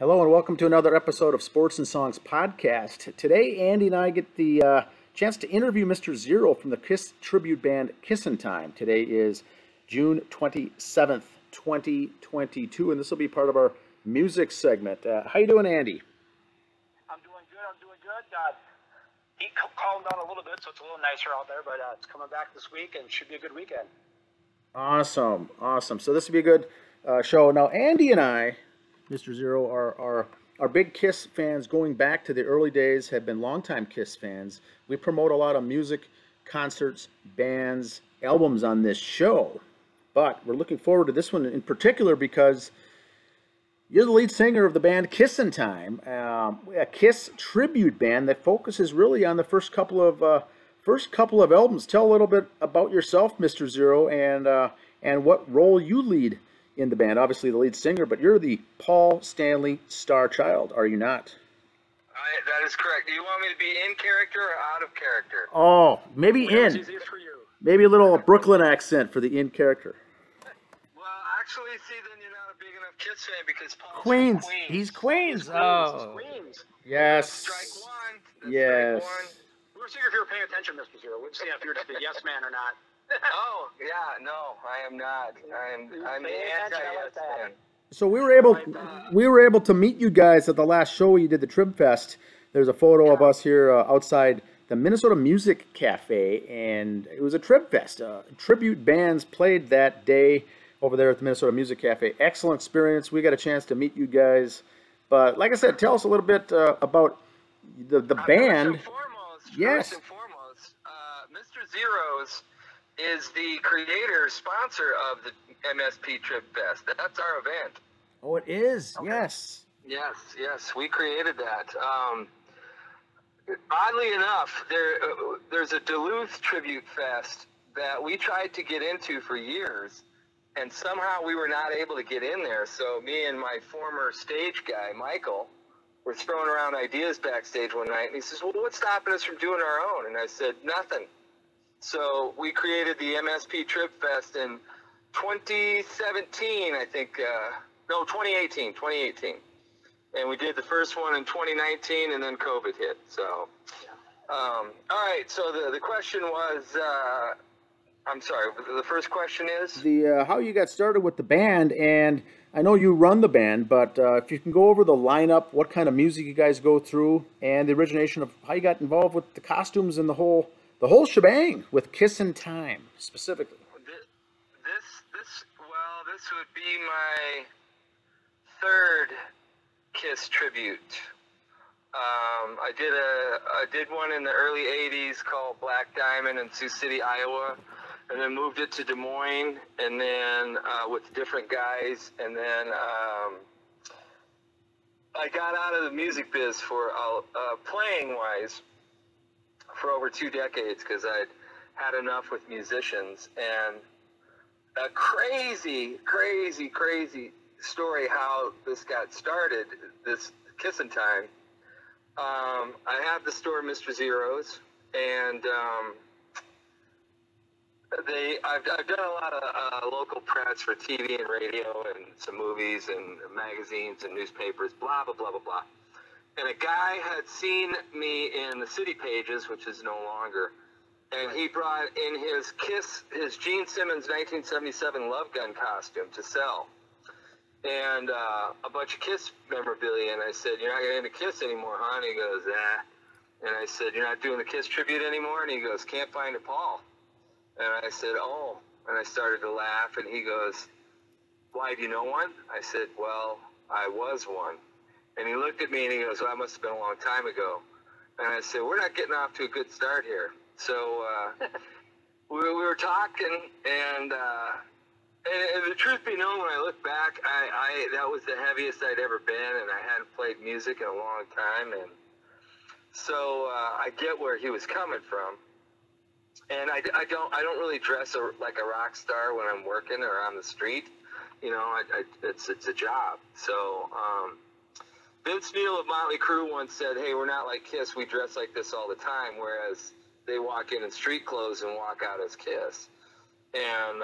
Hello and welcome to another episode of Sports and Songs Podcast. Today, Andy and I get the chance to interview Mr. Zero from the Kiss tribute band Kissin Time. Today is June 27th, 2022, and this will be part of our music segment. How you doing, Andy? I'm doing good. Heat calmed down a little bit, so it's a little nicer out there, but it's coming back this week and should be a good weekend. Awesome. So this will be a good show. Now, Andy and I, Mr. Zero, are big Kiss fans going back to the early days, have been longtime Kiss fans. We promote a lot of music, concerts, bands, albums on this show. But we're looking forward to this one in particular because you're the lead singer of the band Kissin Time, a Kiss tribute band that focuses really on the first couple of albums. Tell a little bit about yourself, Mr. Zero, and what role you lead in the band. Obviously the lead singer, but you're the Paul Stanley star child, are you not? That is correct. Do you want me to be in character or out of character? Oh, maybe Whatever's in. easiest for you. Maybe a little Brooklyn accent for the in character. Well, actually, see, then you're not a big enough Kiss fan because Paul's Queens. from Queens. He's Queens. He's Oh. Queens. Yes. Strike one. That's Yes. Strike one. We were seeing if you were paying attention, Mr. Zero. We'd see if you're just a yes man or not. Oh, yeah, no, I am not. I'm the Pay attention, I like anti-Yes that. fan. So we were able to meet you guys at the last show you did, the Trib Fest. There's a photo of us here outside the Minnesota Music Cafe, and it was a Trib Fest. Tribute bands played that day over there at the Minnesota Music Cafe. Excellent experience. We got a chance to meet you guys. But like I said, tell us a little bit about the band. Yes. First and foremost, Mr. Zeros is the creator, sponsor of the MSP Trib Fest. That's our event. Oh, it is. Okay. Yes. Yes, we created that. Oddly enough, there's a Duluth Tribute Fest that we tried to get into for years, and somehow we were not able to get in there. So me and my former stage guy, Michael, were throwing around ideas backstage one night, and he says, well, what's stopping us from doing our own? And I said, nothing. So we created the MSP Trib Fest in 2017, I think. No, 2018. And we did the first one in 2019, and then COVID hit. So, all right. So the question was, I'm sorry. The first question is The how you got started with the band, and I know you run the band, but if you can go over the lineup, what kind of music you guys go through, and the origination of how you got involved with the costumes and the whole shebang with Kissin Time specifically. This would be my third Kiss tribute. I did one in the early '80s called Black Diamond in Sioux City, Iowa, and then moved it to Des Moines, and then with different guys, and then I got out of the music biz for playing wise for over 2 decades because I'd had enough with musicians. And a crazy story how this got started, this Kissin Time. I have the store Mr. Zero's, and I've done a lot of local press for TV and radio and some movies and magazines and newspapers, blah, blah, blah, blah, blah. And a guy had seen me in the City Pages, which is no longer, and he brought in his Gene Simmons 1977 Love Gun costume to sell, and a bunch of Kiss memorabilia. And I said, "You're not getting into Kiss anymore, huh?" And he goes, "Ah." And I said, "You're not doing the Kiss tribute anymore?" And he goes, "Can't find it, Paul." And I said, "Oh." And I started to laugh, and he goes, "Why, do you know one?" I said, "Well, I was one." And he looked at me and he goes, "Well, that must have been a long time ago." And I said, "We're not getting off to a good start here." So we were talking, and the truth be known, when I look back, that was the heaviest I'd ever been, and I hadn't played music in a long time, and so I get where he was coming from. And I don't really dress like a rock star when I'm working or on the street. You know, it's a job. So Vince Neil of Motley Crue once said, "Hey, we're not like Kiss. We dress like this all the time," whereas they walk in street clothes and walk out as Kiss. And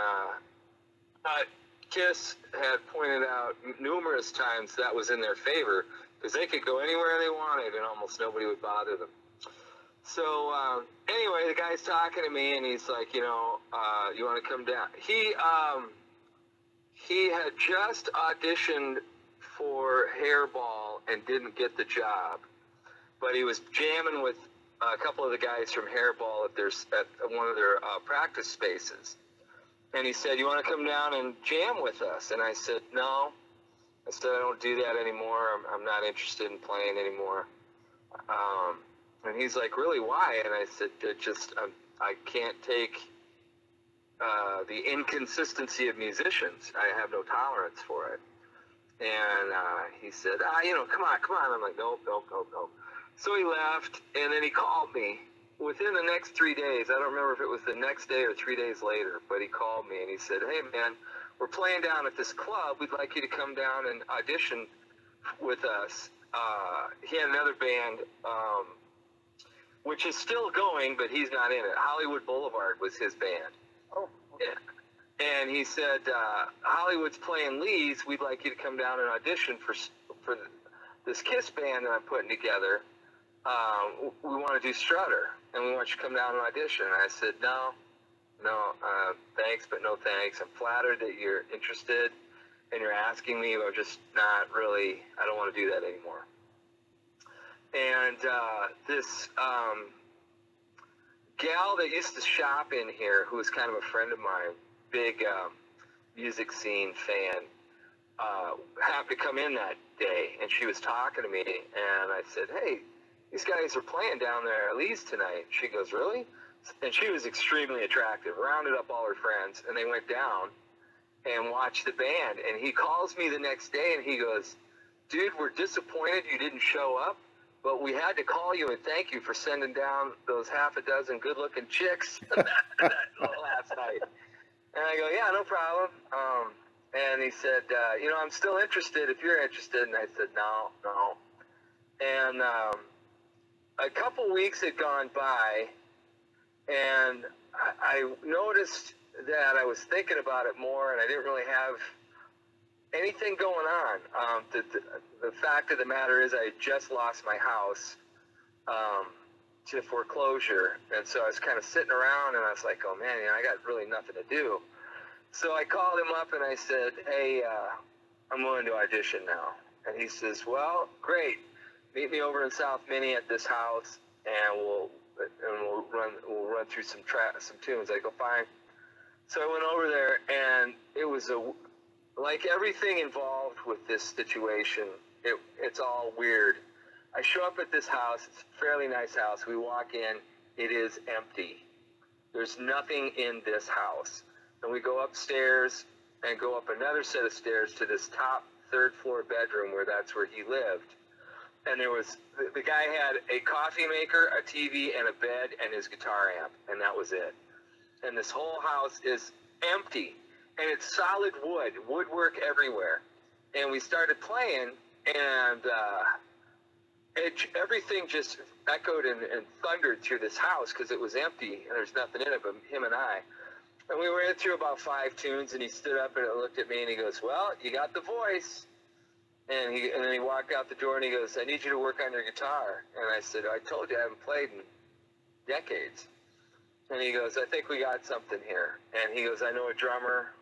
Kiss had pointed out numerous times that was in their favor because they could go anywhere they wanted and almost nobody would bother them. So anyway, the guy's talking to me and he's like, you know, you want to come down? He had just auditioned for Hairball and didn't get the job, but he was jamming with a couple of the guys from Hairball at one of their practice spaces. And he said, you want to come down and jam with us? And I said, no. I said, I don't do that anymore. I'm not interested in playing anymore. And he's like, really, why? And I said, I can't take the inconsistency of musicians. I have no tolerance for it. And he said, you know, come on. I'm like, nope. So he left, and then he called me. Within the next 3 days, I don't remember if it was the next day or 3 days later, but he called me and he said, hey man, we're playing down at this club. We'd like you to come down and audition with us. He had another band, which is still going, but he's not in it. Hollywood Boulevard was his band. Oh, okay. Yeah. And he said, Hollywood's playing Lee's. We'd like you to come down and audition for this Kiss band that I'm putting together. We want to do Strutter, and we want you to come down and audition. And I said, no, thanks, but no thanks. I'm flattered that you're interested and you're asking me, but just not really, I don't want to do that anymore. And this gal that used to shop in here, who was kind of a friend of mine, big music scene fan, happened to come in that day, and she was talking to me, and I said, hey, these guys are playing down there at Lee's tonight. She goes, really? And she was extremely attractive, rounded up all her friends, and they went down and watched the band. And he calls me the next day, and he goes, dude, we're disappointed you didn't show up, but we had to call you and thank you for sending down those half a dozen good-looking chicks last night. And I go, yeah, no problem. And he said, you know, I'm still interested if you're interested. And I said, no. And a couple weeks had gone by, and I noticed that I was thinking about it more, and I didn't really have anything going on. The fact of the matter is I had just lost my house to foreclosure, and so I was kind of sitting around, and I was like, oh man, you know, I got really nothing to do. So I called him up and I said, hey, I'm willing to audition now. And he says, well, great. Meet me over in South Minnie at this house, and we'll run through some tunes. I go, fine. So I went over there, and it was like everything involved with this situation. It's all weird. I show up at this house. It's a fairly nice house. We walk in. It is empty. There's nothing in this house. And we go upstairs and go up another set of stairs to this top third floor bedroom where that's where he lived. And there was, the guy had a coffee maker, a TV, and a bed, and his guitar amp, and that was it. And this whole house is empty, and it's solid woodwork everywhere. And we started playing, and everything just echoed and thundered through this house because it was empty, and there's nothing in it but him and I. And we ran through about 5 tunes, and he stood up and looked at me, and he goes, well, you got the voice. And then he walked out the door and he goes, I need you to work on your guitar. And I said, I told you I haven't played in decades. And he goes, I think we got something here. And he goes, I know a drummer,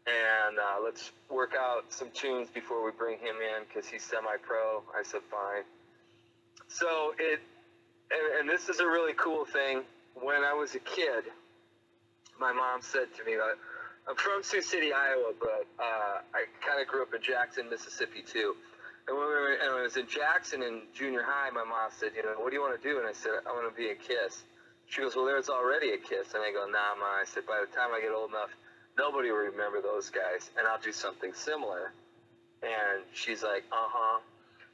and let's work out some tunes before we bring him in because he's semi-pro. I said, fine. So and this is a really cool thing. When I was a kid, my mom said to me, I'm from Sioux City, Iowa, but I kind of grew up in Jackson, Mississippi, too. And when I was in Jackson in junior high, my mom said, you know, what do you want to do? And I said, I want to be a Kiss. She goes, well, there's already a Kiss. And I go, nah, Ma. I said, by the time I get old enough, nobody will remember those guys, and I'll do something similar. And she's like, uh-huh.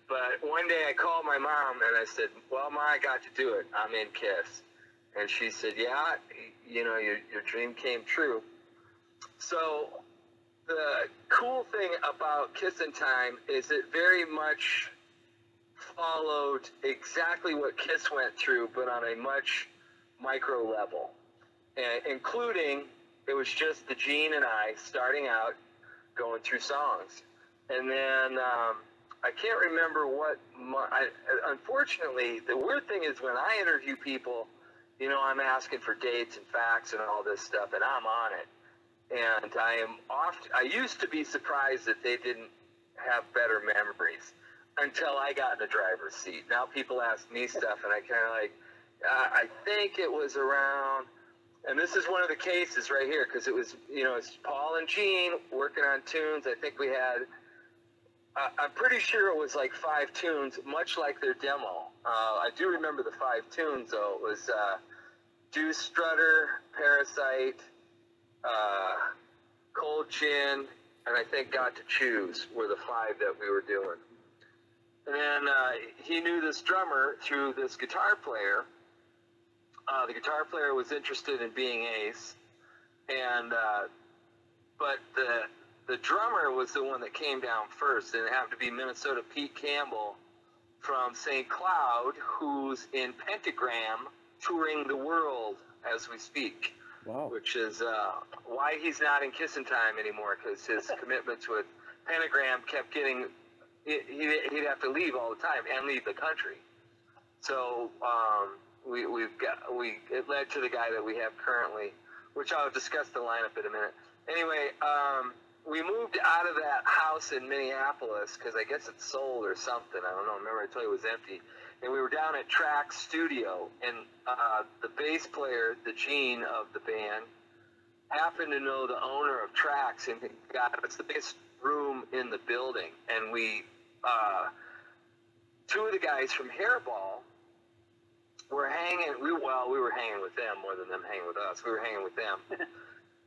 But one day I called my mom, and I said, well, Ma, I got to do it. I'm in Kiss. And she said, yeah, you know, your dream came true. So the cool thing about Kissin Time is it very much followed exactly what Kiss went through, but on a much micro level, and including it was just the Gene and I starting out. going through songs. And then I can't remember unfortunately, the weird thing is when I interview people, you know, I'm asking for dates and facts and all this stuff, and I'm on it. And I used to be surprised that they didn't have better memories until I got in the driver's seat. Now people ask me stuff, and I kind of like, I think it was around, and this is one of the cases right here, because it was, you know, it's Paul and Gene working on tunes. I think we had, I'm pretty sure it was like 5 tunes, much like their demo. I do remember the 5 tunes, though. It was Deuce Strutter, Parasite, Cold Chin, and I think Got to Choose were the 5 that we were doing. And then he knew this drummer through this guitar player. The guitar player was interested in being Ace, and but the drummer was the one that came down first, and it happened to be Minnesota Pete Campbell from St. Cloud, who's in Pentagram, touring the world as we speak. Wow. Which is why he's not in Kissin Time anymore, because his commitments with Pentagram kept getting, he'd have to leave all the time and leave the country. So it led to the guy that we have currently, which I'll discuss the lineup in a minute. Anyway, we moved out of that house in Minneapolis because I guess it's sold or something. I don't know. Remember I told you it was empty. And we were down at Track Studio, and the bass player, the Gene of the band, happened to know the owner of Tracks, and it's the biggest room in the building. And we, 2 of the guys from Hairball were hanging. We were hanging with them more than them hanging with us. We were hanging with them,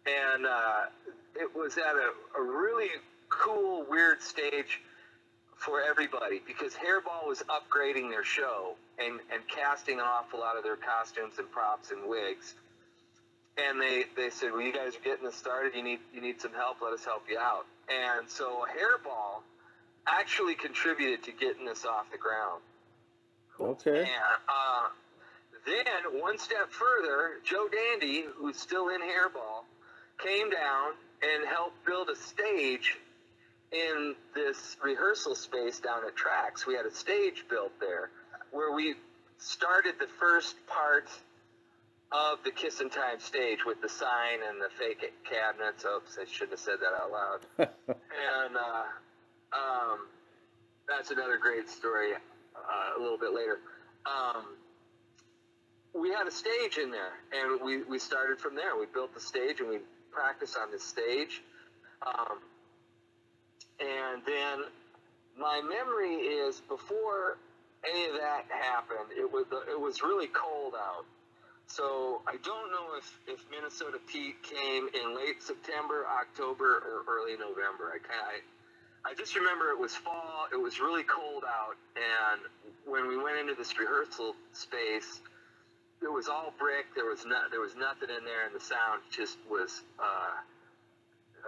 and it was at a really cool, weird stage for everybody, because Hairball was upgrading their show and casting an awful lot of their costumes and props and wigs. And they said, well, you guys are getting this started. You need some help. Let us help you out. And so Hairball actually contributed to getting this off the ground. Okay. And then one step further, Joe Dandy, who's still in Hairball, came down and helped build a stage in this rehearsal space down at Tracks. We had a stage built there where we started the first part of the Kissin Time stage with the sign and the fake cabinets. Oops, I shouldn't have said that out loud. And that's another great story a little bit later. We had a stage in there, and we started from there. We built the stage, and we practiced on this stage. And then my memory is, before any of that happened, it was really cold out. So I don't know if Minnesota Pete came in late September, October, or early November. I just remember it was fall. It was really cold out, and when we went into this rehearsal space, it was all brick. There was nothing in there, and the sound just was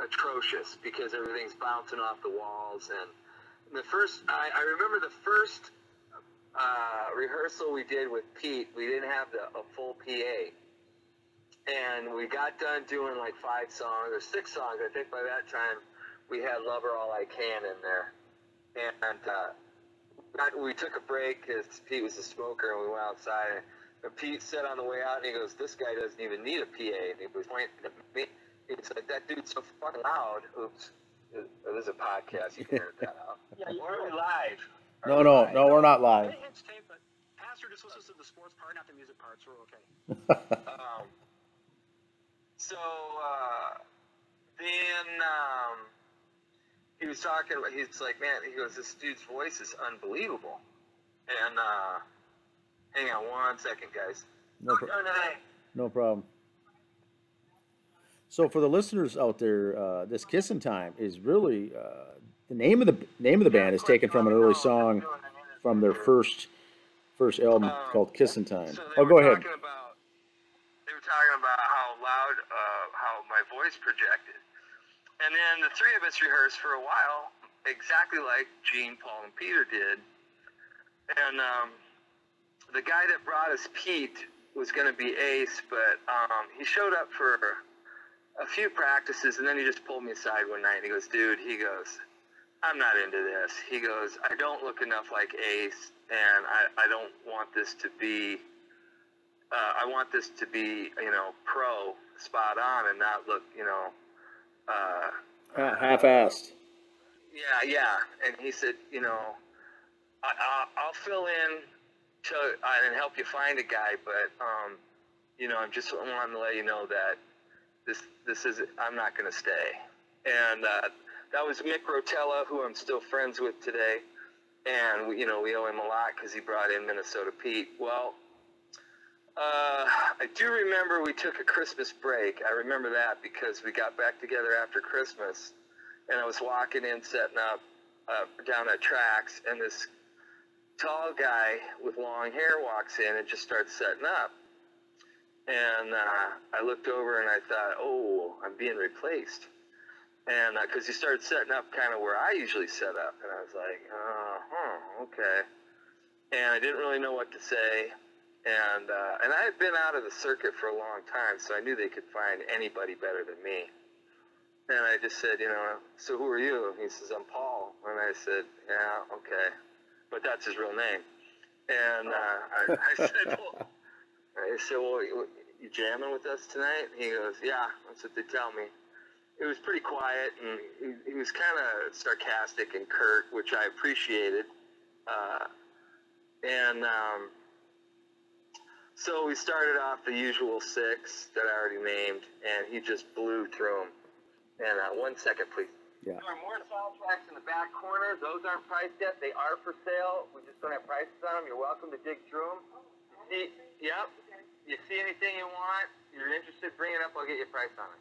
atrocious because everything's bouncing off the walls. And I remember the first rehearsal we did with Pete, we didn't have a full PA, and we got done doing like 5 songs or 6 songs. I think by that time we had Lover All I Can in there, and we took a break because Pete was a smoker, and we went outside, and Pete said on the way out, and he goes, "This guy doesn't even need a PA," and he was pointing at me. It's like, "That dude's so fucking loud." Oops. There's a podcast. You can edit that out. Yeah, we're live. No, we're not live. It's tape, but Pastor just listens to the sports part, not the music part, so we're okay. Then he was talking about, he's like, man, he goes, "This dude's voice is unbelievable." And hang on 1 second, guys. No problem. So for the listeners out there, this Kissin Time is really the name of the band is taken from an early song from their first album called Kissin Time. So Go ahead. They were talking about how loud, how my voice projected. And then the 3 of us rehearsed for a while, exactly like Gene, Paul, and Peter did. And the guy that brought us Pete was going to be Ace, but he showed up for a few practices, and then he just pulled me aside one night and he goes, dude, he goes, I'm not into this. He goes, I don't look enough like Ace, and I don't want this to be, I want this to be, you know, pro, spot on, and not look, you know, half-assed. Yeah. And he said, you know, I'll fill in and help you find a guy, but, you know, I'm just wanting to let you know that this is, I'm not going to stay. And that was Mick Rotella, who I'm still friends with today. And, we owe him a lot because he brought in Minnesota Pete. Well, I do remember we took a Christmas break. I remember that because we got back together after Christmas. And I was walking in, setting up down at tracks, and this tall guy with long hair walks in and just starts setting up. And I looked over and I thought, oh, I'm being replaced. And because he started setting up kind of where I usually set up. And I was like, okay. And I didn't really know what to say. And I had been out of the circuit for a long time, so I knew they could find anybody better than me. And I just said, so who are you? And he says, I'm Paul. And I said, yeah, okay. But that's his real name. And I said, well, you jamming with us tonight? And he goes, yeah, that's what they tell me. It was pretty quiet, and he was kind of sarcastic and curt, which I appreciated. So we started off the usual 6 that I already named, and he just blew through them. And 1 second, please. Yeah. There are more soundtracks in the back corner. Those aren't priced yet. They are for sale. We just don't have prices on them. You're welcome to dig through them. Yep. You see anything you want, you're interested, bring it up. I'll get you a price on it.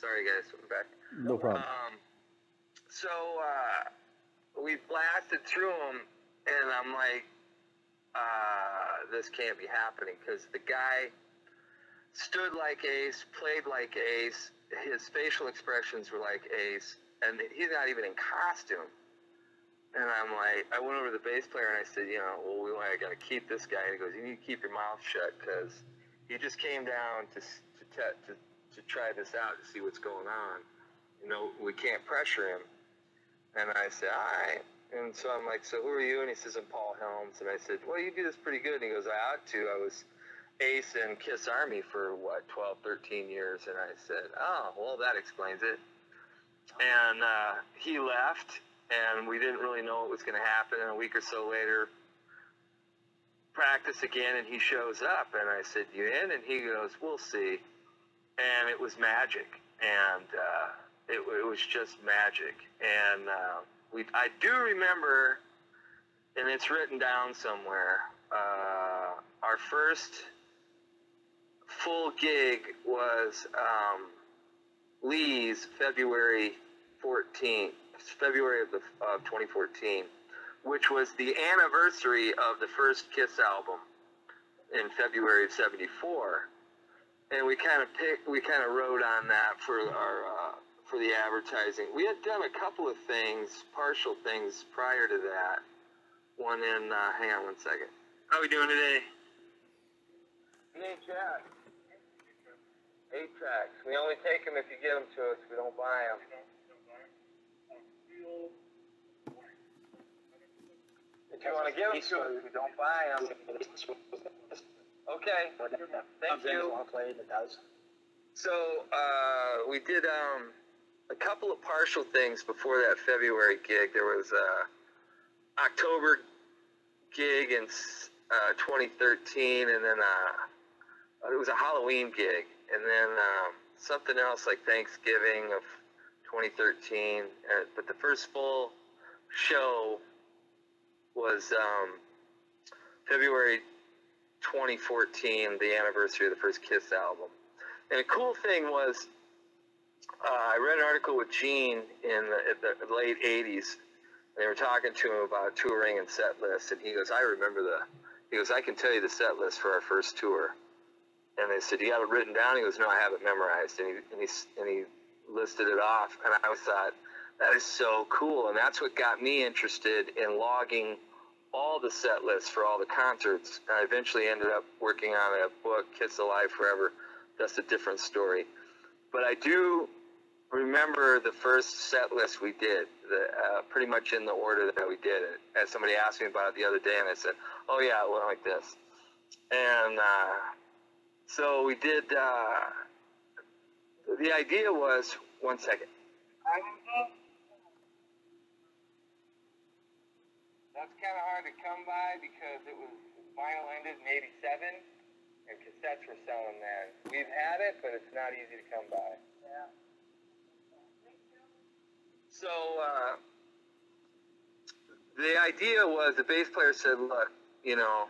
Sorry, guys. I'm back. No problem. So we blasted through them, and I'm like, this can't be happening, because the guy stood like Ace, played like Ace, his facial expressions were like Ace, and he's not even in costume. And I'm like, I went over to the bass player and I said, I got to keep this guy. And he goes, you need to keep your mouth shut, because he just came down to try this out, to see what's going on. We can't pressure him. And I said, all right. And so I'm like, so who are you? And he says, I'm Paul Helms. And I said, well, you do this pretty good. And he goes, I ought to. I was Ace and Kiss Army for, 12, 13 years. And I said, oh, well, that explains it. And he left, and we didn't really know what was going to happen. And a week or so later, practice again, and he shows up. And I said, you in? And he goes, we'll see. And it was magic. And it was just magic. And I do remember, and it's written down somewhere, our first full gig was Lee's February 14th, February of 2014, which was the anniversary of the first Kiss album in February of '74, and we kind of rode on that for the advertising. We had done a couple of things, partial things prior to that. One in, hang on 1 second. How are we doing today? VHS. 8 tracks. We only take them if you give them to us. We don't buy them. If you want to give them to us, we don't buy them. Okay. Thank you. So we did a couple of partial things before that February gig. There was a October gig in 2013, and then it was a Halloween gig, and then something else like Thanksgiving of 2013. But the first full show was February 2014, the anniversary of the first Kiss album. And the cool thing was, I read an article with Gene in the late 80s. They were talking to him about touring and set lists, and he goes, he goes, I can tell you the set list for our first tour. And they said, you got it written down? He goes, no, I have it memorized. And he listed it off, and I thought, that is so cool. And that's what got me interested in logging all the set lists for all the concerts. And I eventually ended up working on a book, Kiss Alive Forever. That's a different story. but I do remember the first set list we did, pretty much in the order that we did it. As somebody asked me about it the other day, and I said, oh yeah, it went like this. And so we did, the idea was, one second. That's kind of hard to come by because it was vinyl ended in '87 and cassettes were selling then. We've had it, but it's not easy to come by. Yeah. So the idea was the bass player said, look, you know,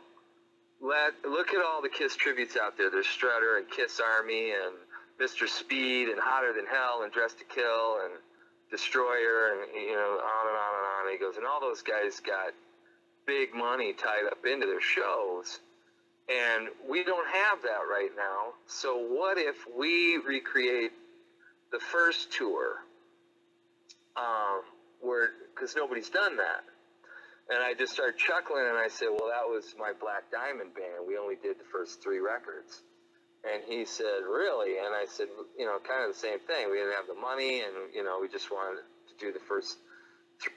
look at all the Kiss tributes out there. There's Strutter and Kiss Army and Mr. Speed and Hotter Than Hell and Dressed to Kill and Destroyer and, you know, on and on and on. And he goes, and all those guys got big money tied up into their shows. And we don't have that right now. So what if we recreate the first tour, because nobody's done that. And I just started chuckling, and I said, well, that was my Black Diamond band. We only did the first 3 records. And he said, really? And I said, you know, kind of the same thing. We didn't have the money, and, you know, we just wanted to do the first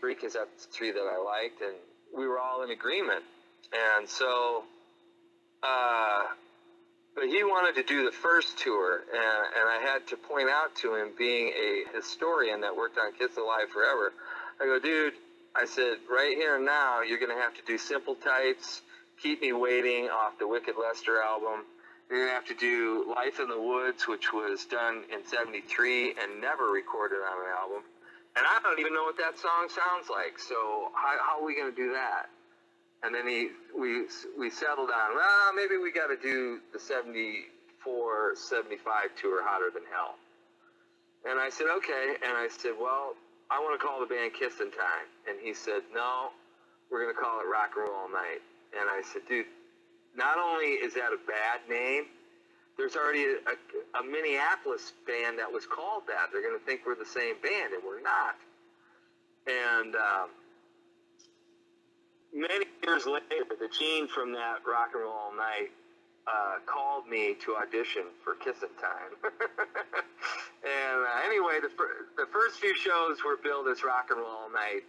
3 because that's the 3 that I liked. And we were all in agreement. And so, but he wanted to do the first tour, and I had to point out to him, being a historian that worked on Kiss Alive Forever, I go, dude, I said, right here and now, you're going to have to do Simple Types, Keep Me Waiting off the Wicked Lester album. You're going to have to do Life in the Woods, which was done in '73 and never recorded on an album. And I don't even know what that song sounds like, so how are we going to do that? And then we settled on, well, maybe we got to do the '74, '75 tour, Hotter Than Hell. And I said, okay. And I said, well, I want to call the band Kissin Time. And he said, no, we're going to call it Rock and Roll All Night. And I said, dude, not only is that a bad name, there's already a Minneapolis band that was called that. They're going to think we're the same band, and we're not. And many years later, the Gene from that Rock and Roll All Night called me to audition for Kissin Time. And anyway, the first few shows were billed as Rock and Roll All Night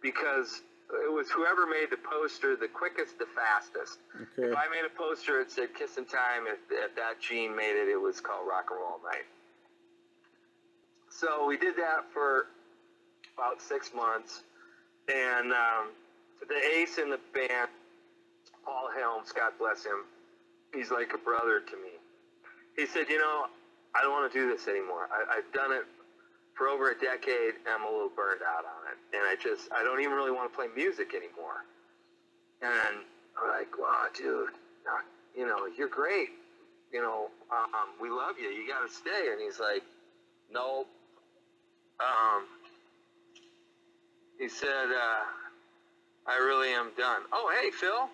because it was whoever made the poster the quickest, the fastest. Okay. If I made a poster, it said Kissin Time. If that Gene made it, it was called Rock and Roll All Night. So we did that for about 6 months. And the ace in the band, Paul Helms, God bless him, he's like a brother to me. He said, you know, I don't want to do this anymore. I've done it for over a decade, and I'm a little burned out on it. And I don't even really want to play music anymore. And I'm like, wow, dude, you know, you're great. You know, we love you. You got to stay. And he's like, no. He said, I really am done. Oh, hey, Phil.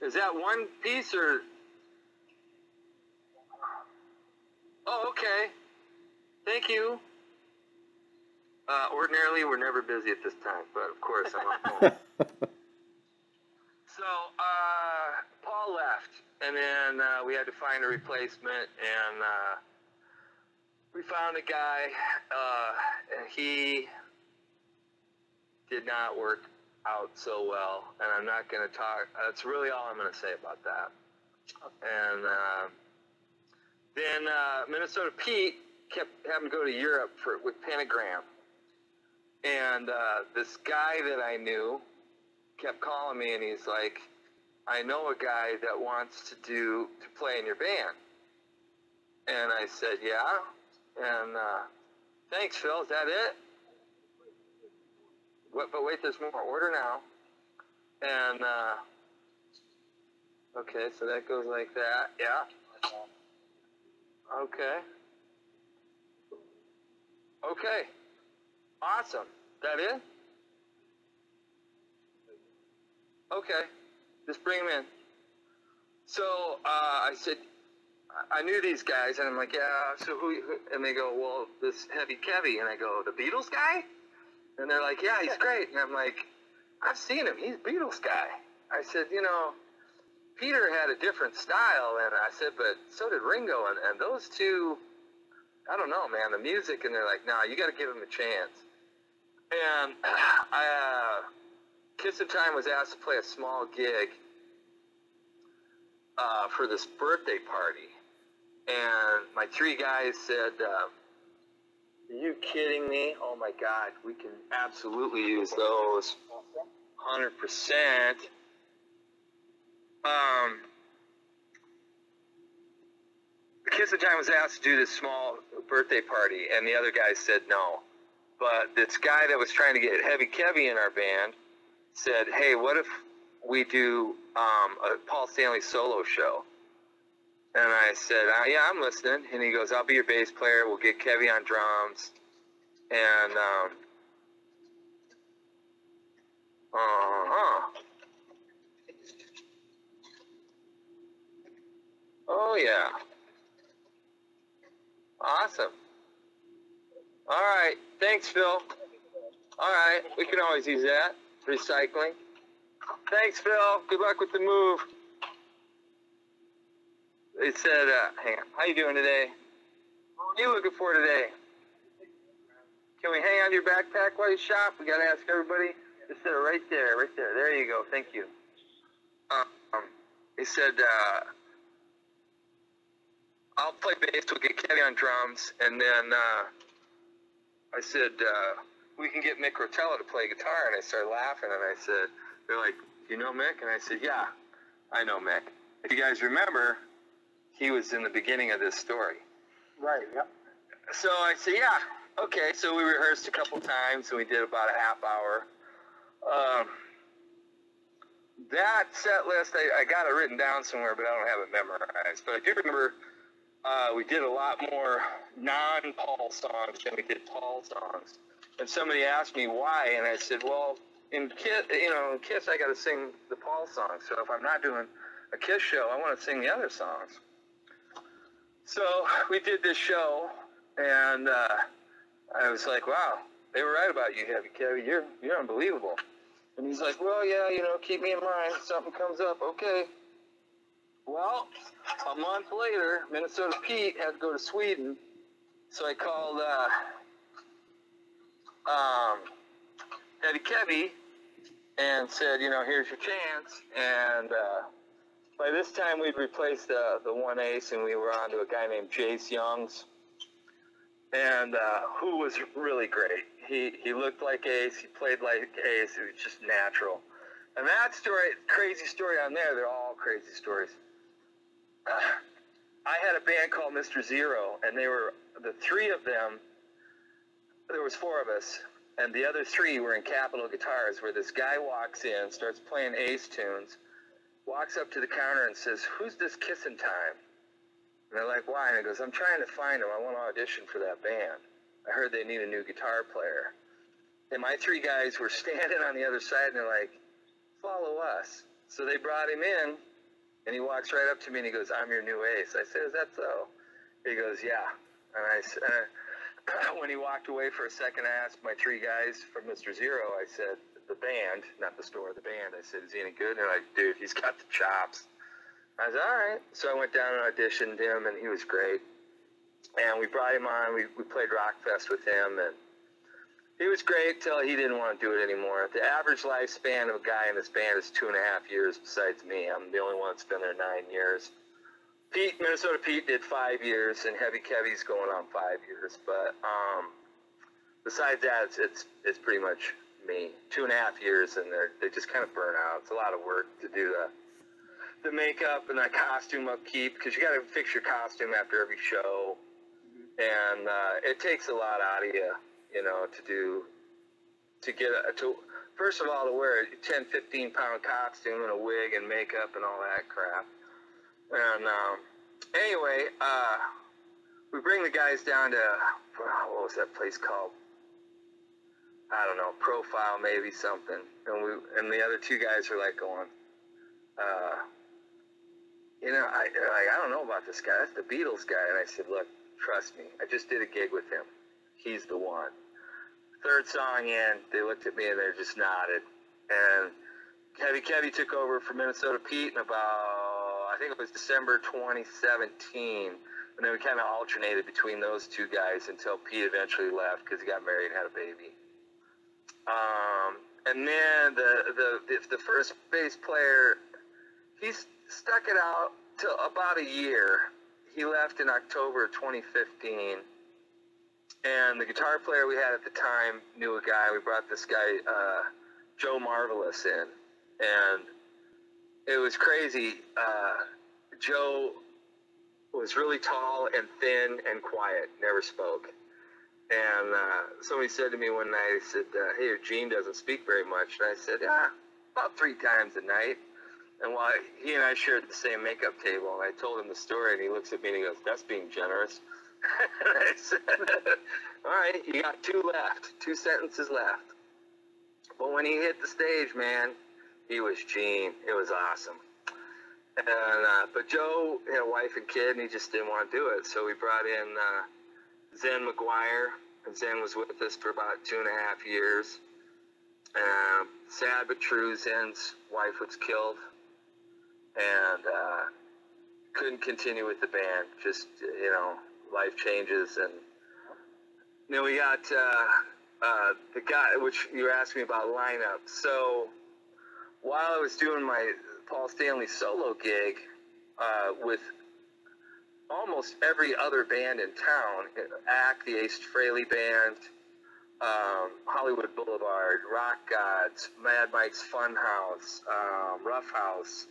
Is that one piece or... Oh, okay. Thank you. Ordinarily, we're never busy at this time, but of course I'm on phone. So, Paul left, and then we had to find a replacement, and we found a guy, and he did not work out so well, and I'm not going to talk. That's really all I'm going to say about that. And then Minnesota Pete kept having to go to Europe with Pentagram. And this guy that I knew kept calling me, and he's like, I know a guy that wants to play in your band. And I said, yeah. And thanks, Phil. Is that it? But wait, there's more. Order now. And okay, so that goes like that. Yeah. Okay. Okay. Awesome. That it? Okay. Just bring them in. So I said, I knew these guys, and I'm like, yeah, so who? And they go, well, this Heavy Kevy. And I go, the Beatles guy? And they're like, yeah, he's great. And I'm like, I've seen him. He's Beatles guy. I said, you know, Peter had a different style. And I said, but so did Ringo. And those two I don't know, man, the music, and they're like, nah, you got to give him a chance. And Kissin Time was asked to play a small gig for this birthday party. And my three guys said, are you kidding me? Oh my God, we can absolutely use those. 100%. Kissin Time was asked to do this small birthday party, and the other guys said no. But this guy that was trying to get Heavy Kevy in our band said, hey, what if we do a Paul Stanley solo show? And I said, yeah, I'm listening. And he goes, I'll be your bass player. We'll get Kevy on drums. And, oh, yeah. Awesome. All right. Thanks, Phil. All right. We can always use that. Recycling. Thanks, Phil. Good luck with the move. They said, hang on. How you doing today? What are you looking for today? Can we hang on to your backpack while you shop? We got to ask everybody. Just set it right there, right there. There you go. Thank you. He said, I'll play bass. We'll get Kenny on drums. And then I said, we can get Mick Rotella to play guitar. And I started laughing. And I said, they're like, you know Mick? And I said, yeah, I know Mick. If you guys remember, he was in the beginning of this story. Right, yep. So I said, yeah, okay. So we rehearsed a couple times, and we did about a half hour. That set list, I got it written down somewhere, but I don't have it memorized. But I do remember we did a lot more non-Paul songs than we did Paul songs. And somebody asked me why, and I said, well, in Kiss, I got to sing the Paul songs. So if I'm not doing a Kiss show, I want to sing the other songs. So we did this show, and I was like, wow, they were right about you, Heavy Kevy. You're unbelievable. And he's like, well, yeah, keep me in mind. If something comes up, okay. Well, a month later, Minnesota Pete had to go to Sweden, so I called Heavy Kevy and said, here's your chance. And by this time, we'd replaced the one ace, and we were on to a guy named Jace Youngs, and who was really great. He looked like Ace. He played like Ace. It was just natural. And that story, crazy story on there, they're all crazy stories. I had a band called Mr. Zero, and they were, the three of them, there was four of us, and the other three were in Capitol Guitars, where this guy walks in, starts playing Ace tunes, walks up to the counter and says, who's this Kissin Time? And they're like, why? And he goes, I'm trying to find him. I want to audition for that band. I heard they need a new guitar player. And my three guys were standing on the other side, and they're like, follow us. So they brought him in, and he walks right up to me, and he goes, I'm your new ace. I said, is that so? He goes, yeah. And I said, when he walked away for a second, I asked my three guys from Mr. Zero, I said, the band, not the store, the band. I said, is he any good? And they're like, dude, he's got the chops. I said, all right. So I went down and auditioned him, and he was great. And we brought him on. We played Rockfest with him, and he was great till he didn't want to do it anymore. The average lifespan of a guy in this band is 2.5 years besides me. I'm the only one that's been there 9 years. Minnesota Pete did 5 years, and Heavy Kevy's going on 5 years. But besides that, it's pretty much me. 2.5 years, and they just kind of burn out. It's a lot of work to do the makeup and the costume upkeep, because you got to fix your costume after every show. And it takes a lot out of you, first of all, to wear a 10, 15-pound costume and a wig and makeup and all that crap. And anyway, we bring the guys down to, what was that place called? I don't know, Profile, maybe something. And the other two guys are like going, I don't know about this guy. That's the Beatles guy. And I said, look, trust me. I just did a gig with him. He's the one. Third song in, they looked at me and they just nodded. And Heavy Kevy took over for Minnesota Pete in about, I think it was December 2017. And And then we kind of alternated between those two guys until Pete eventually left because he got married and had a baby. And then the first bass player, he stuck it out till about a year. He left in October of 2015. And the guitar player we had at the time knew a guy. We brought this guy, Joe Marvelous, in. And it was crazy. Joe was really tall and thin and quiet, never spoke. And somebody said to me one night, he said, hey, your Gene doesn't speak very much. And I said, yeah, about 3 times a night. And while he and I shared the same makeup table, and I told him the story, and he looks at me and he goes, that's being generous. And I said, all right, you got 2 left, 2 sentences left. But when he hit the stage, man, he was Gene. It was awesome. And but Joe had a wife and kid, and he just didn't want to do it. So we brought in Zen McGuire, and Zen was with us for about 2.5 years. Sad but true, Zen's wife was killed, and couldn't continue with the band. Just, you know, life changes. And then we got the guy, which you asked me about lineup. So while I was doing my Paul Stanley solo gig with almost every other band in town, ACT, the Ace Frehley Band, Hollywood Boulevard, Rock Gods, Mad Mike's Funhouse, Rough House,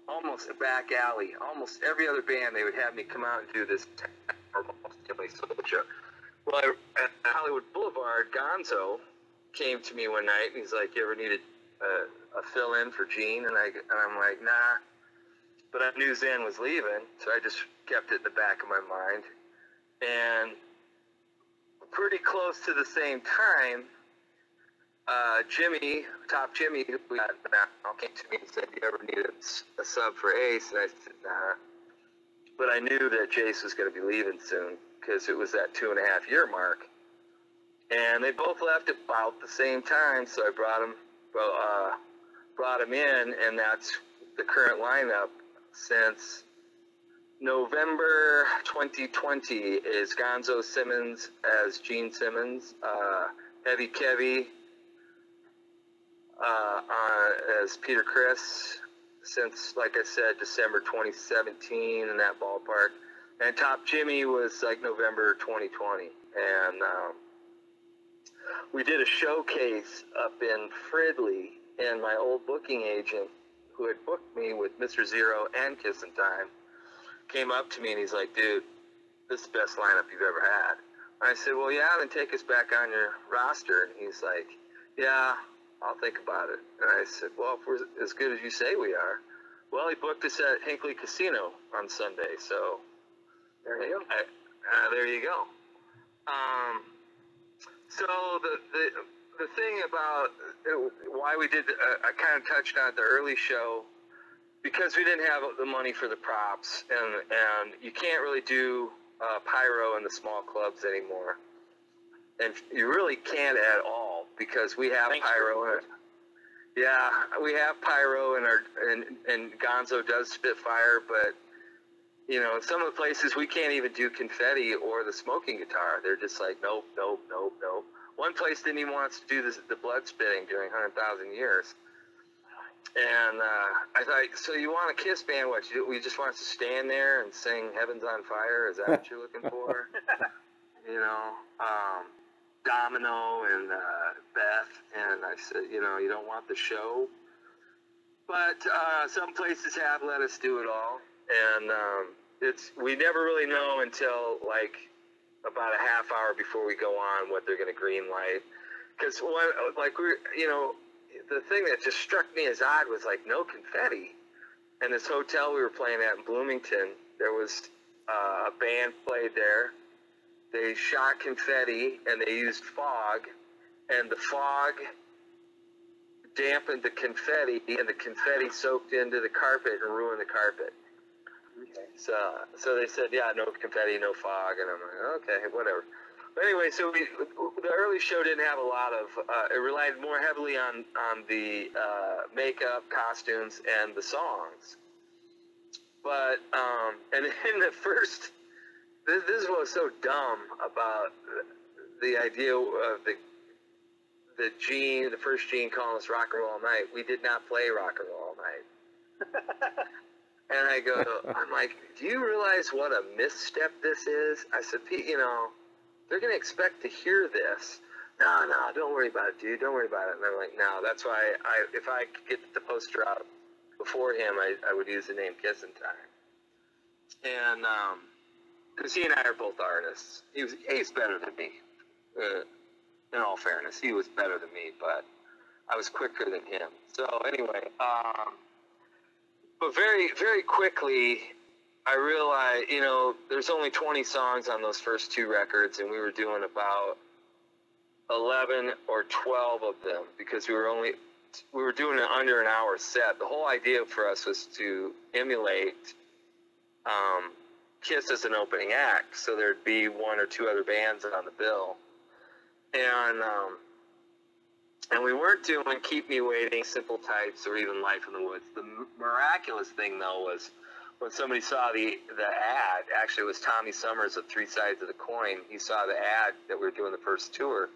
almost a Back Alley, almost every other band, they would have me come out and do this solo show. Well, at Hollywood Boulevard, Gonzo came to me one night, and he's like, you ever needed a fill-in for Gene? And I'm like, nah. But I knew Zen was leaving, so I just kept it in the back of my mind. And pretty close to the same time, Jimmy, Top Jimmy, who we got now, came to me and said, you ever needed a sub for Ace? And I said, nah. But I knew that Jace was going to be leaving soon, because it was that 2.5-year mark. And they both left at about the same time, so I brought him in, and that's the current lineup since November 2020 is Gonzo Simmons as Gene Simmons, Heavy Kevy as Peter Criss since, like I said, December 2017 in that ballpark. And Top Jimmy was like November 2020. And we did a showcase up in Fridley, and my old booking agent, who had booked me with Mr. Zero and Kissin Time, came up to me and he's like, dude, this is the best lineup you've ever had. And I said, well, yeah, then take us back on your roster. And he's like, yeah, I'll think about it. And I said, well, if we're as good as you say we are. Well, he booked us at Hinckley Casino on Sunday, so there you go. There you go. So the thing about why we did, I kind of touched on it the early show, because we didn't have the money for the props, and you can't really do pyro in the small clubs anymore, and you really can't at all, because we have pyro. Yeah, we have pyro, and Gonzo does spit fire, but you know, in some of the places we can't even do confetti or the smoking guitar. They're just like, nope, nope, nope, nope. One place didn't even want us to do the blood spitting during 100,000 Years. And I thought, so you want a Kiss band? What, you just want us to stand there and sing Heaven's on Fire? Is that what you're looking for? You know, Domino and Beth. And I said, you know, you don't want the show? But some places have let us do it all. And we never really know until like about a half hour before we go on what they're going to green light. Because the thing that just struck me as odd was like no confetti. And this hotel we were playing at in Bloomington, there was a band played there. They shot confetti and they used fog, and the fog dampened the confetti, and the confetti soaked into the carpet and ruined the carpet. Okay. So they said, yeah, no confetti, no fog, and I'm like, okay, whatever. But anyway, so the early show didn't have a lot of, it relied more heavily on the makeup, costumes, and the songs. But and in the first, this is what was so dumb about the idea of the first Gene calling us Rock and Roll All Night. We did not play Rock and Roll All Night. And I'm like, do you realize what a misstep this is? I said, Pete, you know, they're going to expect to hear this. No, don't worry about it, dude. Don't worry about it. And I'm like, no, that's why if I could get the poster out before him, I would use the name Kissin Time. And, because he and I are both artists. He's better than me. In all fairness, he was better than me, but I was quicker than him. So anyway, but very, very quickly, I realized, you know, there's only 20 songs on those first 2 records, and we were doing about 11 or 12 of them because we were doing an under an hour set. The whole idea for us was to emulate Kiss as an opening act, so there'd be 1 or 2 other bands on the bill. And we weren't doing Keep Me Waiting, Simple Types, or even Life in the Woods. The miraculous thing, though, was when somebody saw the ad. Actually, it was Tommy Summers of Three Sides of the Coin. He saw the ad that we were doing the first tour,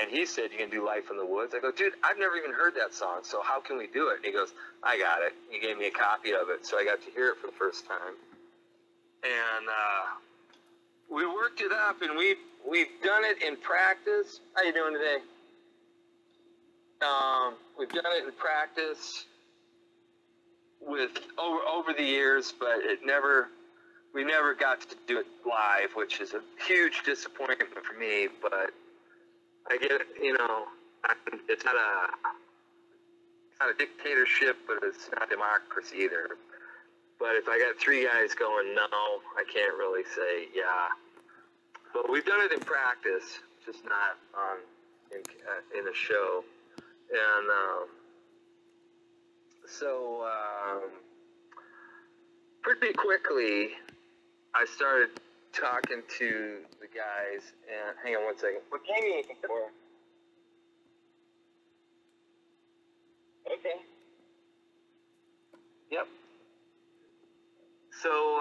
and he said, "You can do Life in the Woods?" I go, "Dude, I've never even heard that song, so how can we do it?" And he goes, "I got it." He gave me a copy of it, so I got to hear it for the first time. And we worked it up, and we've done it in practice. How you doing today? We've done it in practice with over the years, but we never got to do it live, which is a huge disappointment for me. But I get it, you know, it's not a dictatorship, but it's not democracy either. But if I got 3 guys going, no, I can't really say yeah. But we've done it in practice, just not in a show. And so pretty quickly, I started talking to the guys. And hang on one second. What game are you looking for? Okay. Yep. So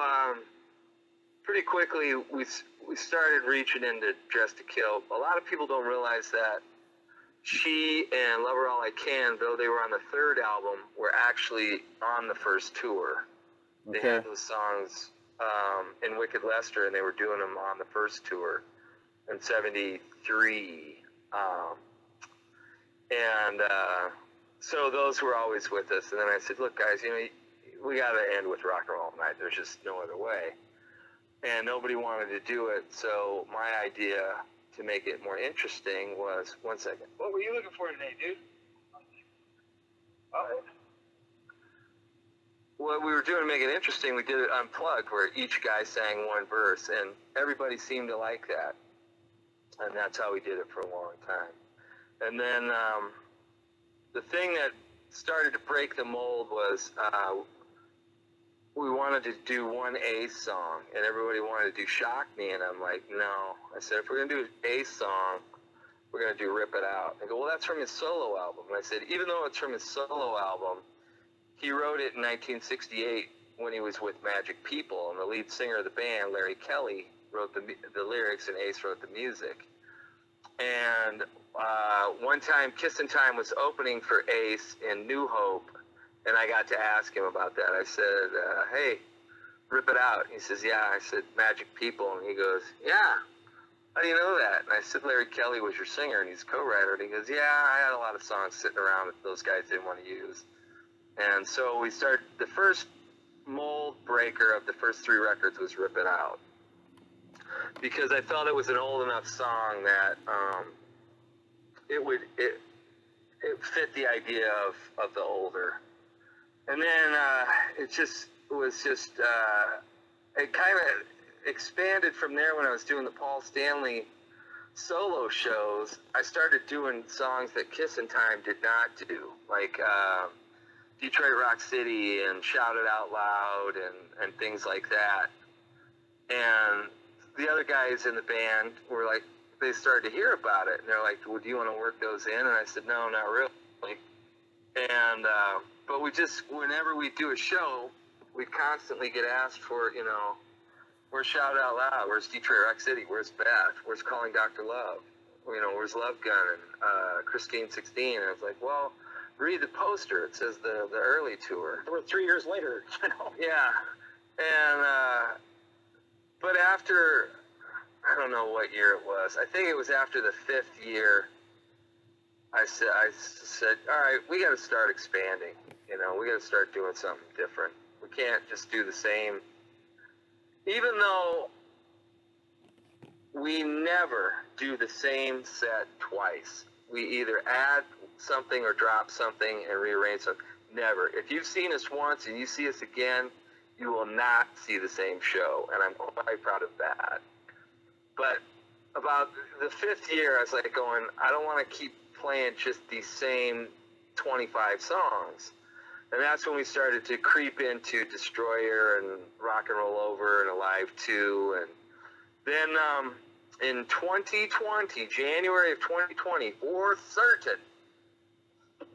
pretty quickly, we started reaching into Dress to Kill. A lot of people don't realize that She and Lover All I Can, though they were on the 3rd album, were actually on the first tour. Okay. They had those songs in Wicked Lester, and they were doing them on the first tour in '73. So those were always with us. And then I said, look, guys, you know, we got to end with Rock and Roll All Night. There's just no other way. And nobody wanted to do it, so my idea to make it more interesting was, one second. What were you looking for today, dude? What we were doing to make it interesting, we did it unplugged, where each guy sang 1 verse, and everybody seemed to like that. And that's how we did it for a long time. And then the thing that started to break the mold was we wanted to do 1 Ace song, and everybody wanted to do Shock Me, and I'm like, no. I said, if we're going to do an Ace song, we're going to do Rip It Out. They go, well, that's from his solo album. And I said, even though it's from his solo album, he wrote it in 1968 when he was with Magic People, and the lead singer of the band, Larry Kelly, wrote the lyrics, and Ace wrote the music. And one time, Kissin Time was opening for Ace in New Hope, and I got to ask him about that. I said, hey, Rip It Out. He says, yeah. I said, Magic People. And he goes, yeah. How do you know that? And I said, Larry Kelly was your singer, and he's co-writer. And he goes, yeah, I had a lot of songs sitting around that those guys didn't want to use. And so we started, the first mold breaker of the first 3 records was Rip It Out. Because I felt it was an old enough song that it fit the idea of the older. And then it kind of expanded from there when I was doing the Paul Stanley solo shows. I started doing songs that Kissin Time did not do, like Detroit Rock City and Shout It Out Loud and things like that. And the other guys in the band were like, they started to hear about it, and they're like, well, do you want to work those in? And I said, no, not really. And but we just, whenever we do a show, we'd constantly get asked for, you know, where's Shout Out Loud? Where's Detroit Rock City? Where's Beth? Where's Calling Dr. Love? You know, where's Love Gun and Christine 16? And I was like, well, read the poster. It says the early tour. We're 3 years later, you know. Yeah. And, but after, I don't know what year it was. I think it was after the 5th year, I said, all right, we got to start expanding. You know, we got to start doing something different. We can't just do the same. Even though we never do the same set twice. We either add something or drop something and rearrange something. Never. If you've seen us once and you see us again, you will not see the same show, and I'm quite proud of that. But about the 5th year, I was like going, I don't want to keep playing just these same 25 songs. And that's when we started to creep into Destroyer and Rock and Roll Over and Alive 2. And then in 2020, January of 2020, for certain,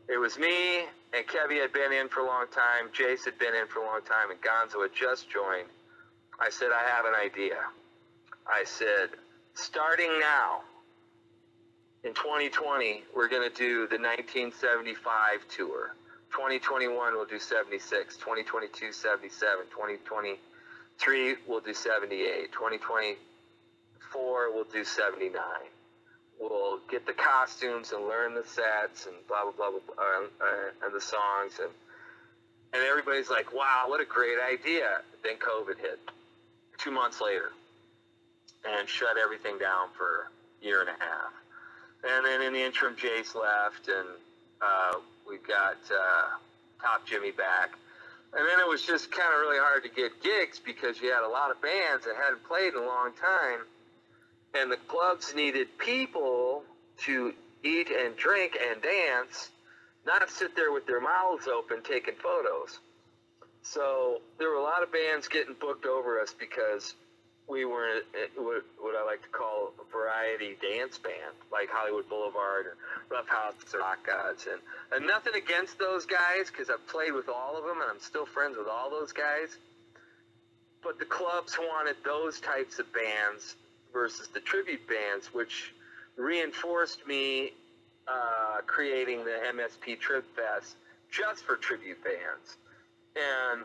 it was me and Kevy had been in for a long time, Jace had been in for a long time, and Gonzo had just joined. I said, I have an idea. I said, starting now, in 2020, we're going to do the 1975 tour. 2021, we'll do 76. 2022, 77. 2023, we'll do 78. 2024, we'll do 79. We'll get the costumes and learn the sets and blah, blah, blah, blah, and the songs. And everybody's like, wow, what a great idea. Then COVID hit 2 months later and shut everything down for a year and a half. And then in the interim, Jace left, and we got Top Jimmy back. And then it was just kind of really hard to get gigs because you had a lot of bands that hadn't played in a long time. And the clubs needed people to eat and drink and dance, not sit there with their mouths open taking photos. So there were a lot of bands getting booked over us because we weren't what I like to call a variety dance band, like Hollywood Boulevard or Rough House or Rock Gods. And nothing against those guys, because I've played with all of them and I'm still friends with all those guys. But the clubs wanted those types of bands versus the tribute bands, which reinforced me creating the MSP Trib Fest just for tribute bands. And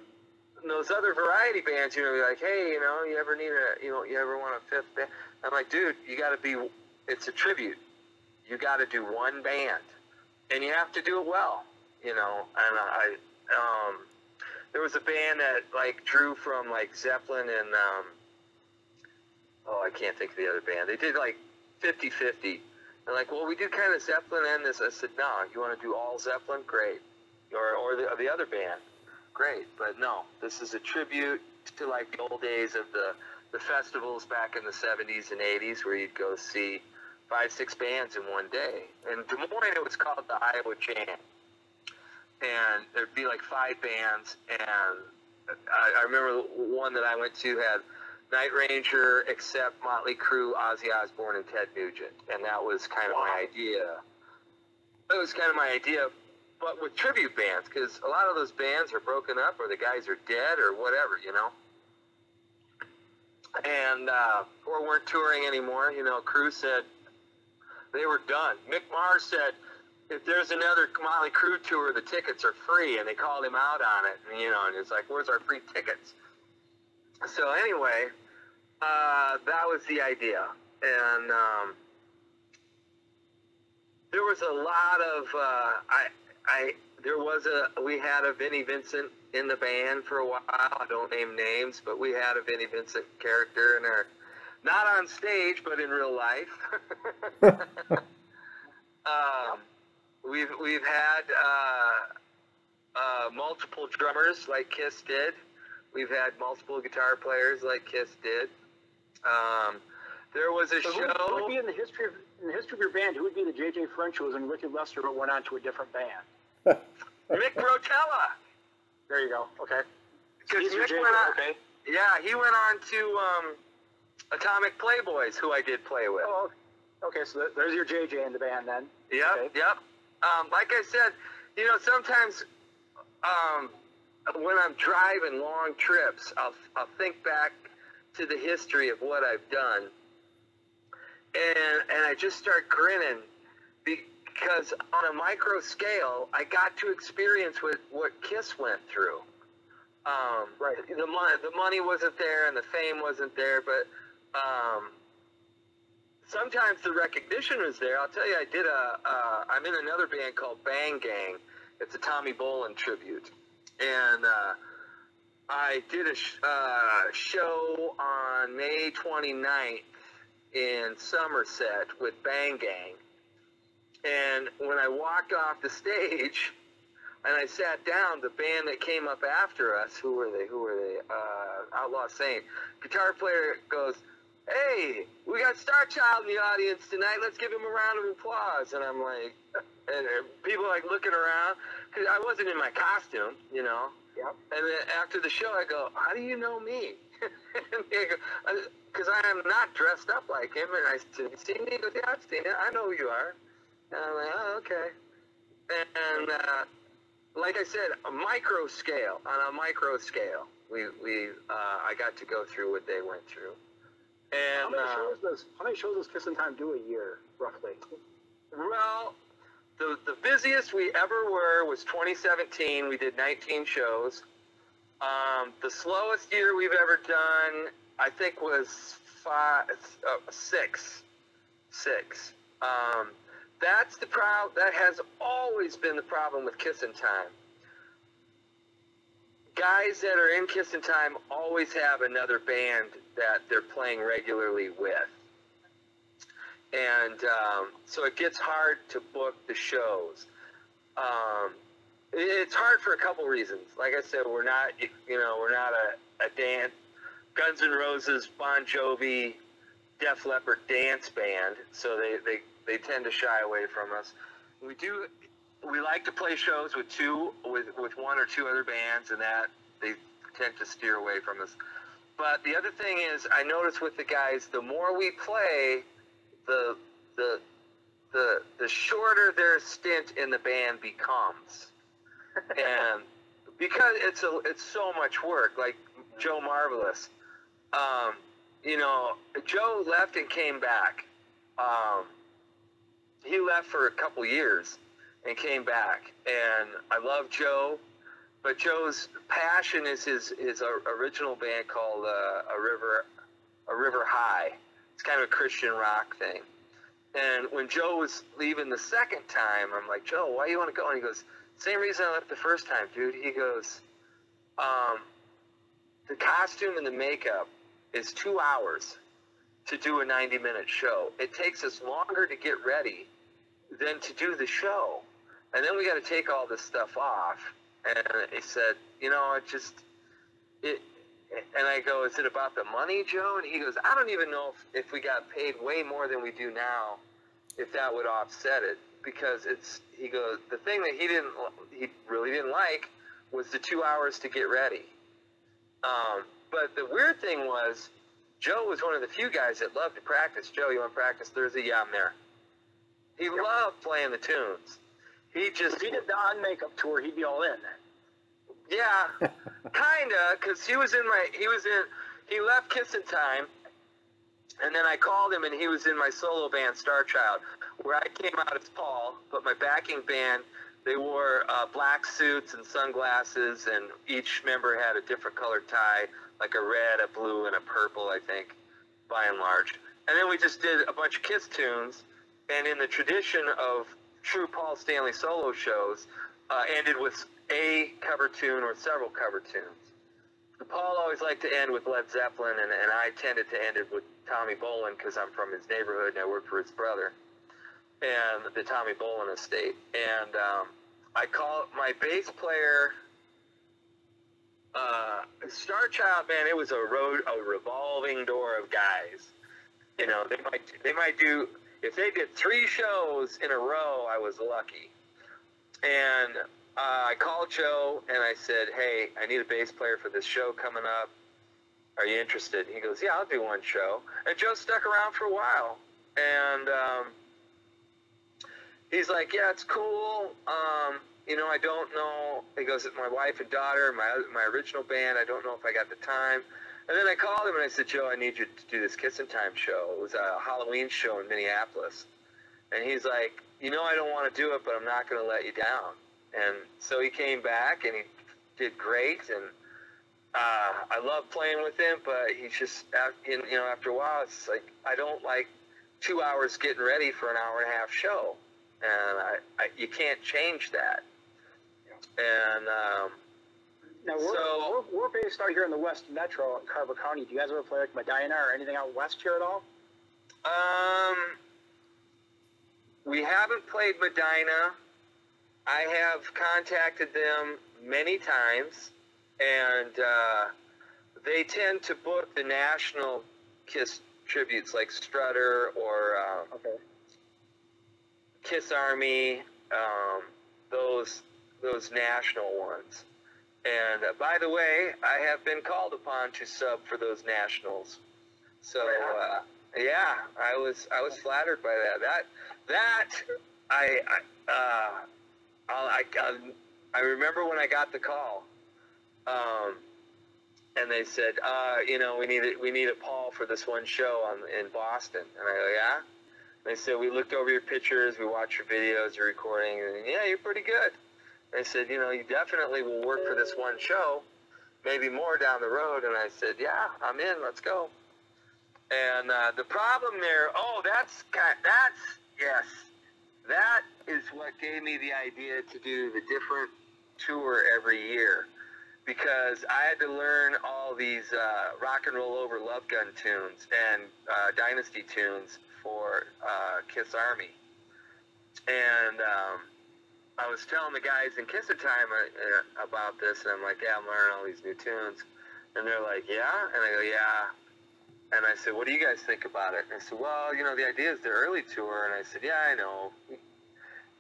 those other variety bands, you know, be like, hey, you know, you ever need a, you know, you ever want a 5th band? I'm like, dude, you got to be, it's a tribute. You got to do one band, and you have to do it well, you know. And there was a band that like drew from like Zeppelin and I can't think of the other band. They did like 50-50. And like, well, we do kind of Zeppelin and this. I said, no, you want to do all Zeppelin? Great. Or the other band. Great. But no, this is a tribute to like the old days of the festivals back in the 70s and 80s where you'd go see 5-6 bands in one day. In Des Moines, it was called the Iowa Jam. And there'd be like 5 bands. And I remember one that I went to had Night Ranger, Accept, Motley Crue, Ozzy Osbourne, and Ted Nugent. And that was kind of my idea. That was kind of my idea, but with tribute bands, because a lot of those bands are broken up or the guys are dead or whatever, you know. And, or weren't touring anymore. You know, Crue said they were done. Mick Mars said, if there's another Motley Crue tour, the tickets are free, and they called him out on it. And, you know, and it's like, where's our free tickets? So anyway, that was the idea. And there was a lot of, we had a Vinnie Vincent in the band for a while. I don't name names, but we had a Vinnie Vincent character in our, not on stage, but in real life. We've had multiple drummers like Kiss did. We've had multiple guitar players like Kiss did. There was a show. Who would be in the history of your band? Who would be the J.J. French who was in Wicked Lester but went on to a different band? Mick Rotella. There you go. Okay. Because Mick went on. Okay. Yeah, he went on to Atomic Playboys, who I did play with. Oh, okay. So there's your J.J. in the band then. Yep. Okay. Yep. Like I said, you know, sometimes when I'm driving long trips, I'll think back to the history of what I've done, and I just start grinning because on a micro scale, I got to experience what Kiss went through. Right. The money wasn't there and the fame wasn't there, but sometimes the recognition was there. I'll tell you, I'm in another band called Bang Gang. It's a Tommy Bolin tribute. And I did a show on May 29th in Somerset with Bang Gang. And when I walked off the stage and I sat down, the band that came up after us, who were they? Outlaw Saint. Guitar player goes, "Hey, we got Star Child in the audience tonight. Let's give him a round of applause." And I'm like, and people like looking around, because I wasn't in my costume, you know. Yep. And then after the show, I go, "How do you know me?" Because I am not dressed up like him. And I said, "You seen me?" He goes, "Yeah, I've seen it. I know who you are." And I'm like, "Oh, okay." And like I said, on a micro scale, I got to go through what they went through. And how many shows does Kissin Time do a year, roughly? Well, the busiest we ever were was 2017. We did 19 shows. The slowest year we've ever done, I think, was six. That's the problem. That has always been the problem with Kissin Time. Guys that are in Kissin Time always have another band that they're playing regularly with. And so it gets hard to book the shows. It's hard for a couple reasons. Like I said, we're not a dance, Guns N' Roses, Bon Jovi, Def Leppard dance band, so they tend to shy away from us. We like to play shows with one or two other bands, and that they tend to steer away from us. But the other thing is, I notice with the guys, the more we play, the shorter their stint in the band becomes, and because it's so much work. Like Joe Marvelous, Joe left and came back. He left for a couple years and came back, and I love Joe, but Joe's passion is his original band called A River High. It's kind of a Christian rock thing. And when Joe was leaving the second time, I'm like, "Joe, why do you want to go?" And he goes, "Same reason I left the first time, dude." He goes, "The costume and the makeup is 2 hours to do a 90-minute show. It takes us longer to get ready than to do the show. And then we got to take all this stuff off." And he said, and I go, "Is it about the money, Joe?" And he goes, "I don't even know if we got paid way more than we do now, if that would offset it. Because he goes, the thing that he really didn't like was the 2 hours to get ready." But the weird thing was, Joe was one of the few guys that loved to practice. "Joe, you want to practice Thursday?" "Yeah, I'm there." He loved playing the tunes. If he did the on-makeup tour, he'd be all in. Yeah, kinda, because he left Kissin Time, and then I called him, and he was in my solo band, Star Child, where I came out as Paul, but my backing band, they wore black suits and sunglasses, and each member had a different colored tie, like a red, a blue, and a purple, I think, by and large. And then we just did a bunch of Kiss tunes, and in the tradition of true Paul Stanley solo shows, ended with a cover tune or several cover tunes. Paul always liked to end with Led Zeppelin, and I tended to end it with Tommy Bolin because I'm from his neighborhood and I worked for his brother and the Tommy Bolin estate. And I call my bass player, Star Child, man, it was a revolving door of guys. They might do, if they did 3 shows in a row, I was lucky. And I called Joe and I said, "Hey, I need a bass player for this show coming up. Are you interested?" He goes, "Yeah, I'll do one show." And Joe stuck around for a while. And he's like, "Yeah, it's cool. you know, I don't know. He goes, my wife and daughter, my original band, I don't know if I got the time. And then I called him and I said, Joe, I need you to do this Kissin Time show. It was a Halloween show in Minneapolis. And he's like, you know, I don't want to do it, but I'm not going to let you down. And so he came back and he did great. And I love playing with him, but he's just, you know, after a while, it's like, I don't like 2 hours getting ready for an hour and a half show. And you can't change that. And now we're based out here in the West Metro in Carver County. Do you guys ever play like Medina or anything out west here at all? We haven't played Medina. I have contacted them many times, and they tend to book the national Kiss tributes like Strutter or Kiss Army, those national ones. And by the way, I have been called upon to sub for those nationals. So yeah, I was flattered by that. I remember when I got the call, and they said, you know, we need a Paul for this one show in Boston. And I go, yeah. And they said, we looked over your pictures, we watched your videos, your recording, and yeah, you're pretty good. They said, you know, you definitely will work for this one show, maybe more down the road. And I said, yeah, I'm in, let's go. And the problem there, yes, that is what gave me the idea to do the different tour every year, because I had to learn all these rock and roll over Love Gun tunes and Dynasty tunes for Kiss Army. And I was telling the guys in Kissin Time about this, and I'm like, yeah, I'm learning all these new tunes. And they're like, yeah? And I go, yeah. And I said, what do you guys think about it? And I said, well, you know, the idea is the early tour. And I said, yeah, I know.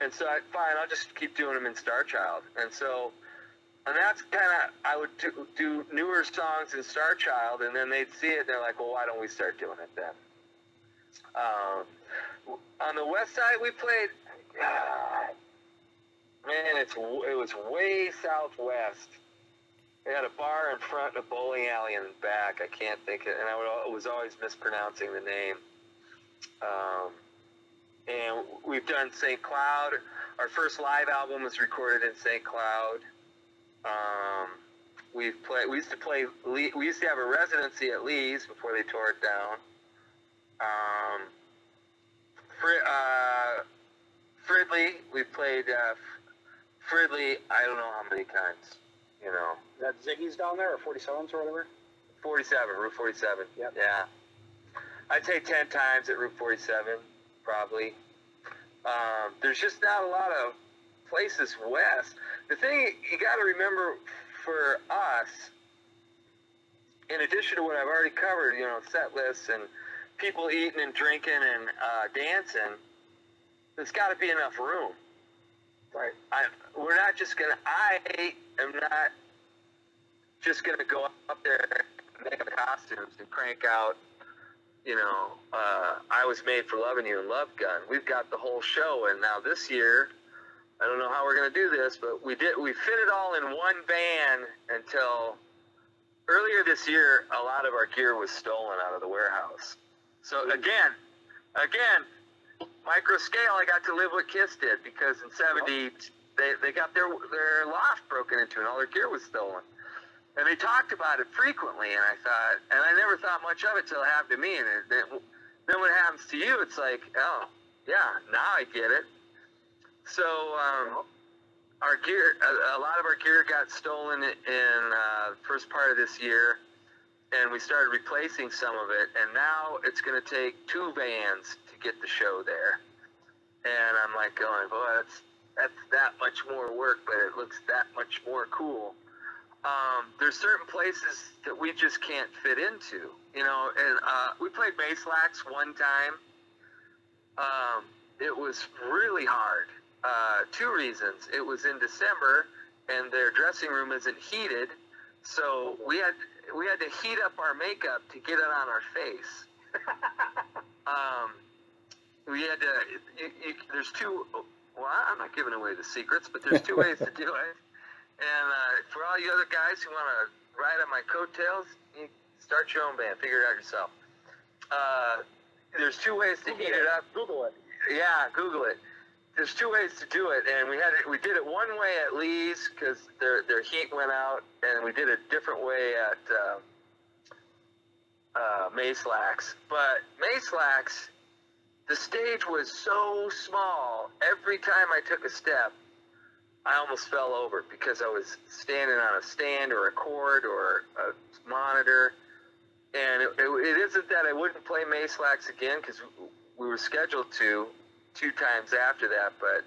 And so, fine, I'll just keep doing them in Star Child. And so, and that's kind of, I would do newer songs in Star Child, and then they'd see it, and they're like, well, why don't we start doing it then? On the west side, we played, man, it was way southwest. They had a bar in front and a bowling alley in the back. I can't think of it, and I was always mispronouncing the name. And we've done St. Cloud. Our first live album was recorded in St. Cloud. We used to have a residency at Lee's before they tore it down. Fridley, we played Fridley, I don't know how many times, you know. Is that Ziggy's down there, or 47s or whatever? 47, Route 47. Yep. Yeah. I'd say 10 times at Route 47, probably. There's just not a lot of places west. The thing you got to remember for us, in addition to what I've already covered, you know, set lists and people eating and drinking and dancing, there's got to be enough room. Right. We're not just going to, I am not just going to go up there and make the costumes and crank out, you know, I Was Made for Loving You and Love Gun. We've got the whole show, and now this year, I don't know how we're going to do this, but we fit it all in one van until earlier this year. A lot of our gear was stolen out of the warehouse. So again, micro scale, I got to live what Kiss did, because in '70 they got their loft broken into and all their gear was stolen. And they talked about it frequently, and I never thought much of it till it happened to me. And then when it happens to you, it's like, oh yeah, now I get it. So our gear, a lot of our gear got stolen in the first part of this year, and we started replacing some of it. And now it's going to take 2 vans to get the show there. And I'm like going, boy, that's that much more work, but it looks that much more cool. There's certain places that we just can't fit into, you know. And we played Baselacks one time. It was really hard. 2 reasons. It was in December, and their dressing room isn't heated, so we had to heat up our makeup to get it on our face. We had to. There's 2 Well, I'm not giving away the secrets, but there's two ways to do it. And for all you other guys who want to ride on my coattails, you start your own band. Figure it out yourself. There's two ways to heat it up. Google it. Yeah, Google it. There's two ways to do it, and we did it one way at Lee's because their heat went out, and we did a different way at Mayslax. But Mayslax, the stage was so small. Every time I took a step, I almost fell over because I was standing on a stand or a cord or a monitor. And it isn't that I wouldn't play Mayslax again because we were scheduled to 2 times after that, but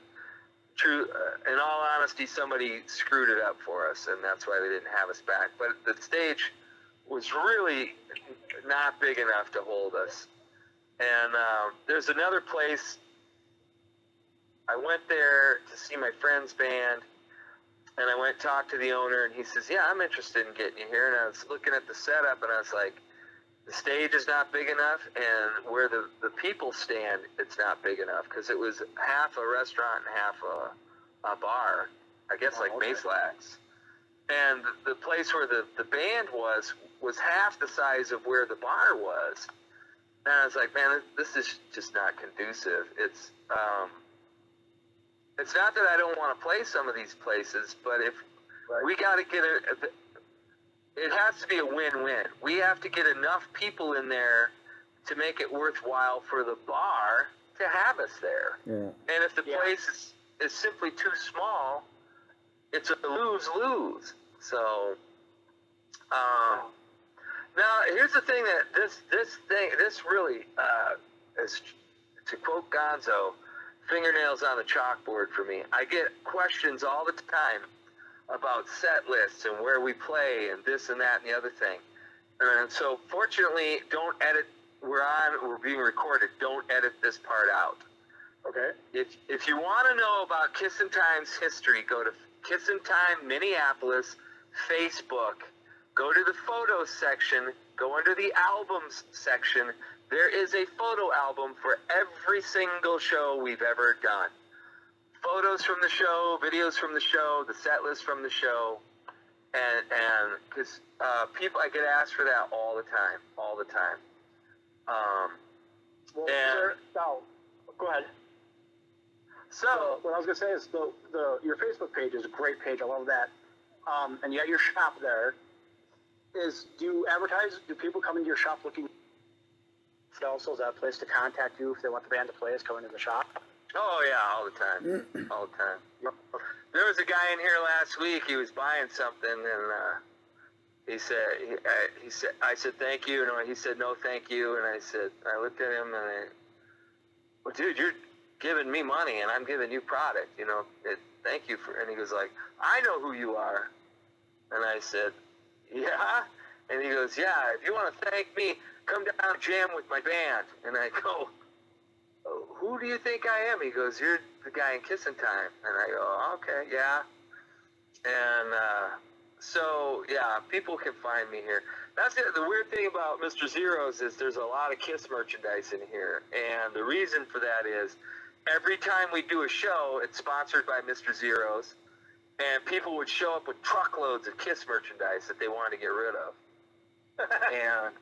in all honesty, somebody screwed it up for us, and that's why they didn't have us back. But the stage was really not big enough to hold us. And there's another place. I went there to see my friend's band, and I went and talked to the owner, and he says, yeah, I'm interested in getting you here. And I was looking at the setup, and I was like, the stage is not big enough, and where the people stand, it's not big enough, because it was half a restaurant and half a bar, I guess, like Mayslax. And the place where the band was half the size of where the bar was. And I was like, man, this is just not conducive. It's not that I don't want to play some of these places, but if we got to get it has to be a win-win. We have to get enough people in there to make it worthwhile for the bar to have us there. Yeah. And if the place is simply too small, it's a lose-lose. So, now here's the thing that this really is, to quote Gonzo, fingernails on the chalkboard for me. I get questions all the time about set lists and where we play and this and that and the other thing. And so fortunately, don't edit. We're being recorded. Don't edit this part out. Okay. If you want to know about Kissin Time's history, go to Kissin Time Minneapolis Facebook. Go to the photos section. Go under the albums section. There is a photo album for every single show we've ever done. Photos from the show, videos from the show, the set list from the show, and because people, I get asked for that all the time. Well, sir, now, go ahead. So what I was gonna say is your Facebook page is a great page. I love that. And you got your shop there. Do you advertise? Do people come into your shop looking? Also, is that a place to contact you if they want the band to play? Is coming to the shop? Oh yeah, all the time, all the time. There was a guy in here last week. He was buying something, and he said, I said thank you, and he said no, thank you, and I looked at him, and well, dude, you're giving me money, and I'm giving you product, thank you for. And he goes like, I know who you are, and I said, yeah, and he goes, yeah, if you want to thank me, come down and jam with my band, and I go, who do you think I am? He goes, you're the guy in Kissin Time. And I go, oh, okay, yeah. And so, yeah, people can find me here. That's it. The weird thing about Mr. Zeros is there's a lot of Kiss merchandise in here. And the reason for that is every time we do a show, it's sponsored by Mr. Zeros. And people would show up with truckloads of Kiss merchandise that they wanted to get rid of. And,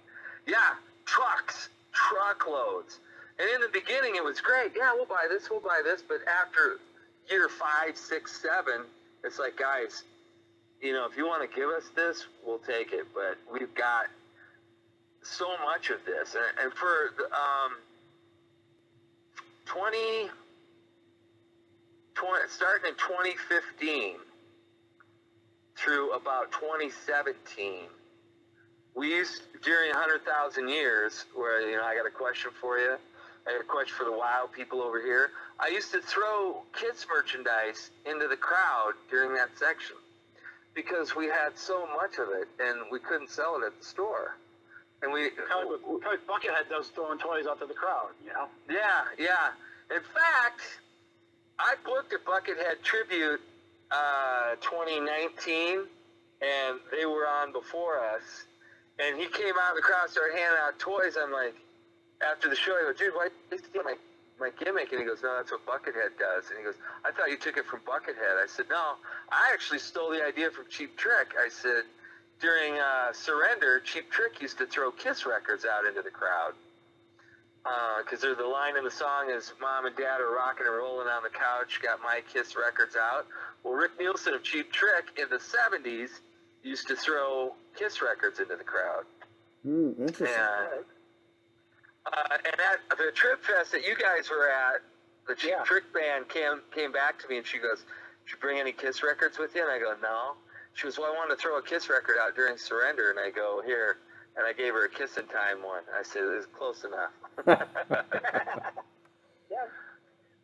yeah, truckloads. And in the beginning, it was great. Yeah, we'll buy this. But after year 5, 6, 7, it's like, guys, if you want to give us this, we'll take it. But we've got so much of this. And for the, starting in 2015 through about 2017, we used, during 100,000 years, where, I got a question for you. I got a question for the wild people over here. I used to throw Kiss merchandise into the crowd during that section because we had so much of it and we couldn't sell it at the store. And Probably Buckethead does throwing toys out to the crowd, Yeah. In fact, I booked a Buckethead tribute 2019, and they were on before us. And he came out of the crowd, started handing out toys. I'm like, after the show, I go, dude, why did you steal my my gimmick? And he goes, no, that's what Buckethead does. And he goes, I thought you took it from Buckethead. I said, no, I actually stole the idea from Cheap Trick. I said, during Surrender, Cheap Trick used to throw Kiss records out into the crowd. Because the line in the song is, Mom and Dad are rocking and rolling on the couch, got my Kiss records out. Well, Rick Nielsen of Cheap Trick in the 70s used to throw Kiss records into the crowd. Interesting. And at the Trip Fest that you guys were at, the Cheap Trick band came back to me and she goes, did you bring any Kiss records with you? And I go, no. She goes, well, I wanted to throw a Kiss record out during Surrender. And I go, here. And I gave her a Kissin Time one. I said, it was close enough. Yeah.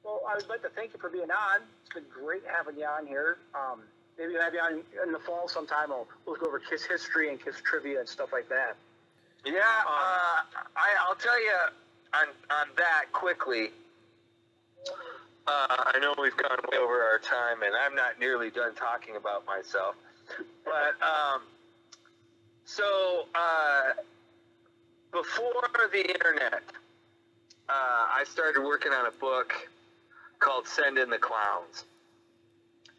Well, I would like to thank you for being on. It's been great having you on here. Maybe we'll have you on in the fall sometime. We'll go over Kiss history and Kiss trivia and stuff like that. Yeah, I'll tell you on that quickly. I know we've gone way over our time, and I'm not nearly done talking about myself. But before the internet, I started working on a book called Send in the Clowns.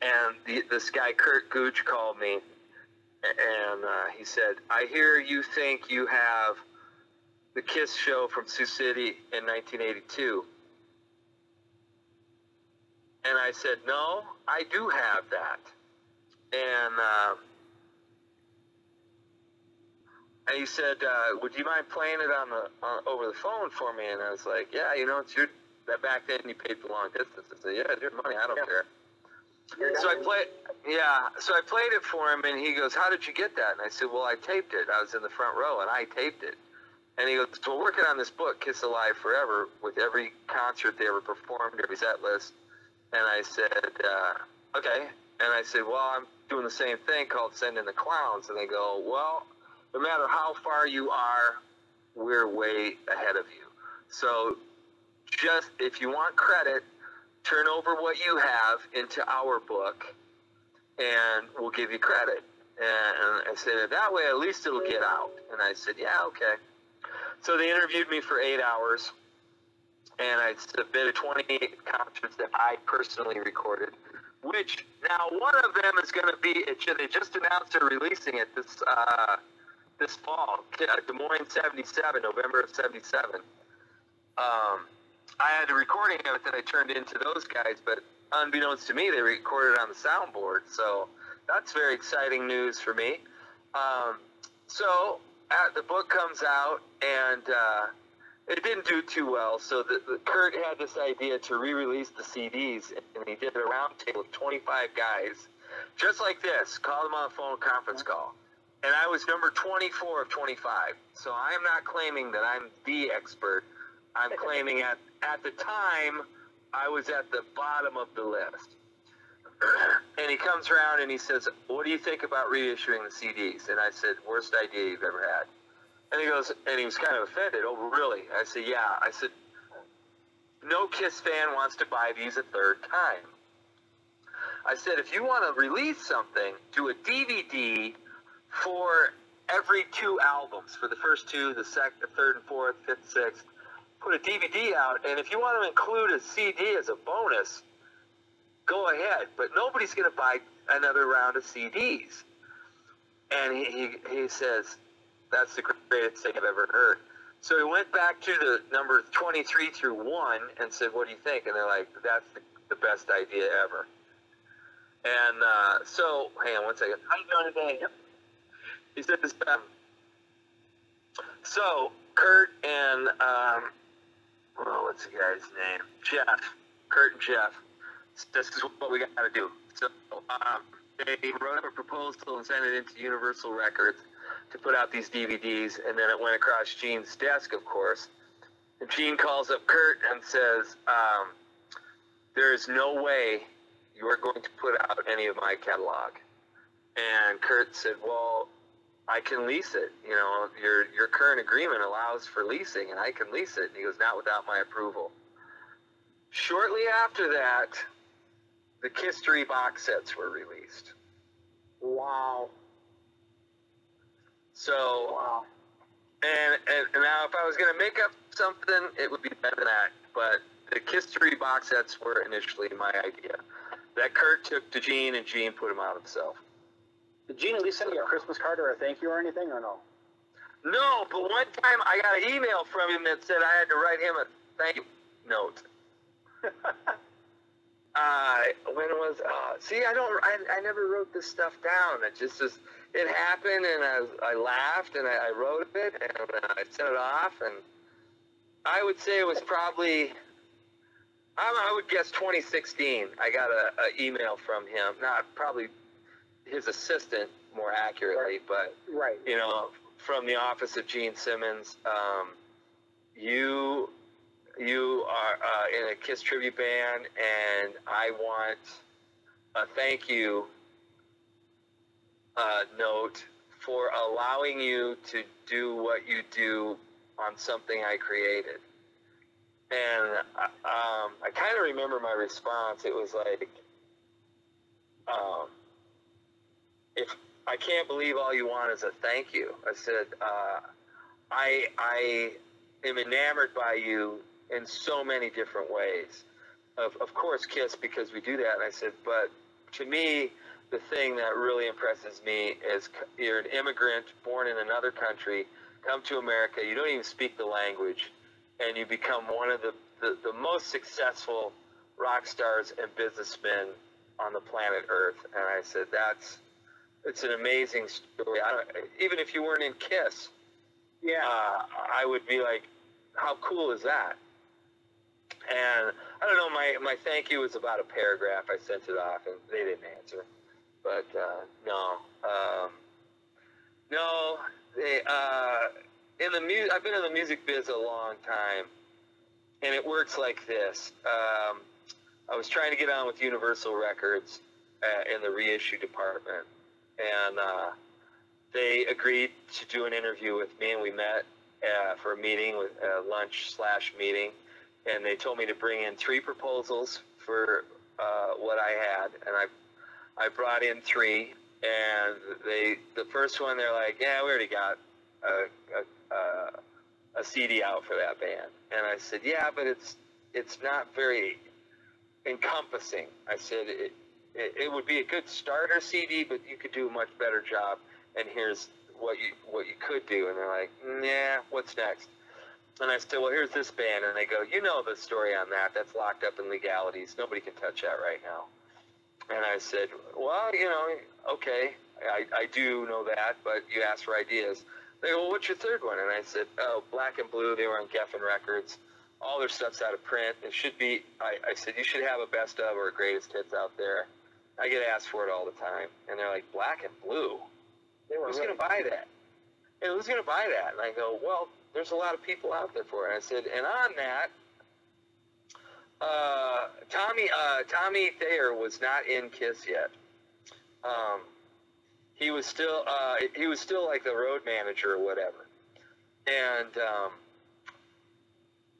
And this guy, Kurt Gooch, called me, and he said, I hear you think you have the Kiss show from Sioux City in 1982. And I said, no, I do have that. And he said, would you mind playing it over the phone for me? And I was like, yeah, it's that back then you paid for long distance. I said, yeah, it's your money, I don't care. So I played it for him, and he goes, how did you get that? And I said, well, I taped it. I was in the front row, and I taped it. And he goes, so we're working on this book, Kiss Alive Forever, with every concert they ever performed, every set list. And I said, okay. And I said, well, I'm doing the same thing called Send in the Clowns. And they go, well, no matter how far you are, we're way ahead of you. So just, if you want credit, turn over what you have into our book, and we'll give you credit. And I said, that way at least it'll get out. And I said, yeah, okay. So they interviewed me for 8 hours, and I submitted 28 concerts that I personally recorded, which now one of them is going to be, they just announced they're releasing it this fall, Des Moines 77, November of 77. I had a recording of it that I turned into those guys, but unbeknownst to me, they recorded it on the soundboard. So that's very exciting news for me. The book comes out, and it didn't do too well. So Kurt had this idea to re-release the CDs, and he did a round table of 25 guys, just like this, called them on a phone conference call. And I was number 24 of 25. So I am not claiming that I'm the expert. I'm claiming at the time, I was at the bottom of the list. And he comes around and he says, what do you think about reissuing the CDs? And I said, worst idea you've ever had. And he goes, and he was kind of offended. Oh, really? I said, yeah. I said, no Kiss fan wants to buy these a third time. I said, if you want to release something, do a DVD for every 2 albums, for the first 2, the third and fourth, fifth, sixth. Put a DVD out, and if you want to include a CD as a bonus, go ahead. But nobody's going to buy another round of CDs. And he says, that's the greatest thing I've ever heard. So he went back to the number 23 through 1 and said, what do you think? And they're like, that's the best idea ever. And so, hang on one second. How you doing today? Yep. He said this. So Kurt and what's the guy's name? Jeff. Kurt and Jeff. This is what we got to do. So they wrote up a proposal and sent it into Universal Records to put out these DVDs, and then it went across Gene's desk, of course. And Gene calls up Kurt and says, there is no way you are going to put out any of my catalog. And Kurt said, well, I can lease it. You know, your current agreement allows for leasing, and I can lease it. And he goes, not without my approval. Shortly after that, the Kiss 3 box sets were released. Wow. So, wow. And now if I was going to make up something, it would be better than that. But the Kiss 3 box sets were initially my idea. That Kurt took to Gene, and Gene put them out himself. Did Gene at least send you a Christmas card or a thank you or anything, or no? No, but one time I got an email from him that said I had to write him a thank you note. When it was, see, I never wrote this stuff down. It just is, it happened, and I laughed, and I wrote it, and I sent it off, and I would say it was probably, I would guess 2016. I got an email from him, not probably his assistant more accurately, but, you know, from the office of Gene Simmons, you are in a Kiss tribute band, and I want a thank you note for allowing you to do what you do on something I created. And I kind of remember my response. It was like, if I can't believe all you want is a thank you. I said, I am enamored by you in so many different ways. Of course, Kiss, because we do that. And I said, but to me, the thing that really impresses me is you're an immigrant born in another country, come to America, you don't even speak the language, and you become one of the most successful rock stars and businessmen on the planet Earth. And I said, it's an amazing story. Even if you weren't in Kiss, I would be like, how cool is that? And I don't know, my thank you was about a paragraph. I sent it off, and they didn't answer. But no, they I've been in the music biz a long time, and it works like this. I was trying to get on with Universal Records in the reissue department, and they agreed to do an interview with me, and we met for a meeting, with lunch/meeting, and they told me to bring in 3 proposals for what I had, and I brought in 3, and the first one, they're like, yeah, we already got a CD out for that band. And I said, yeah, but it's not very encompassing. I said, it would be a good starter CD, but you could do a much better job, and here's what you could do. And they're like, yeah, what's next? And I said, well, here's this band. And they go, you know the story on that. That's locked up in legalities. Nobody can touch that right now. And I said, well, you know, okay, I do know that, but you asked for ideas. They go, well, what's your third one? And I said, oh, Black and Blue. They were on Geffen Records. All their stuff's out of print. It should be, I said, you should have a best of or a greatest hits out there. I get asked for it all the time. And they're like, Black and Blue? Who's going to buy that? And who's going to buy that? And I go, well, there's a lot of people out there for it. And I said, and on that, Tommy Thayer was not in Kiss yet. He was still like the road manager or whatever. And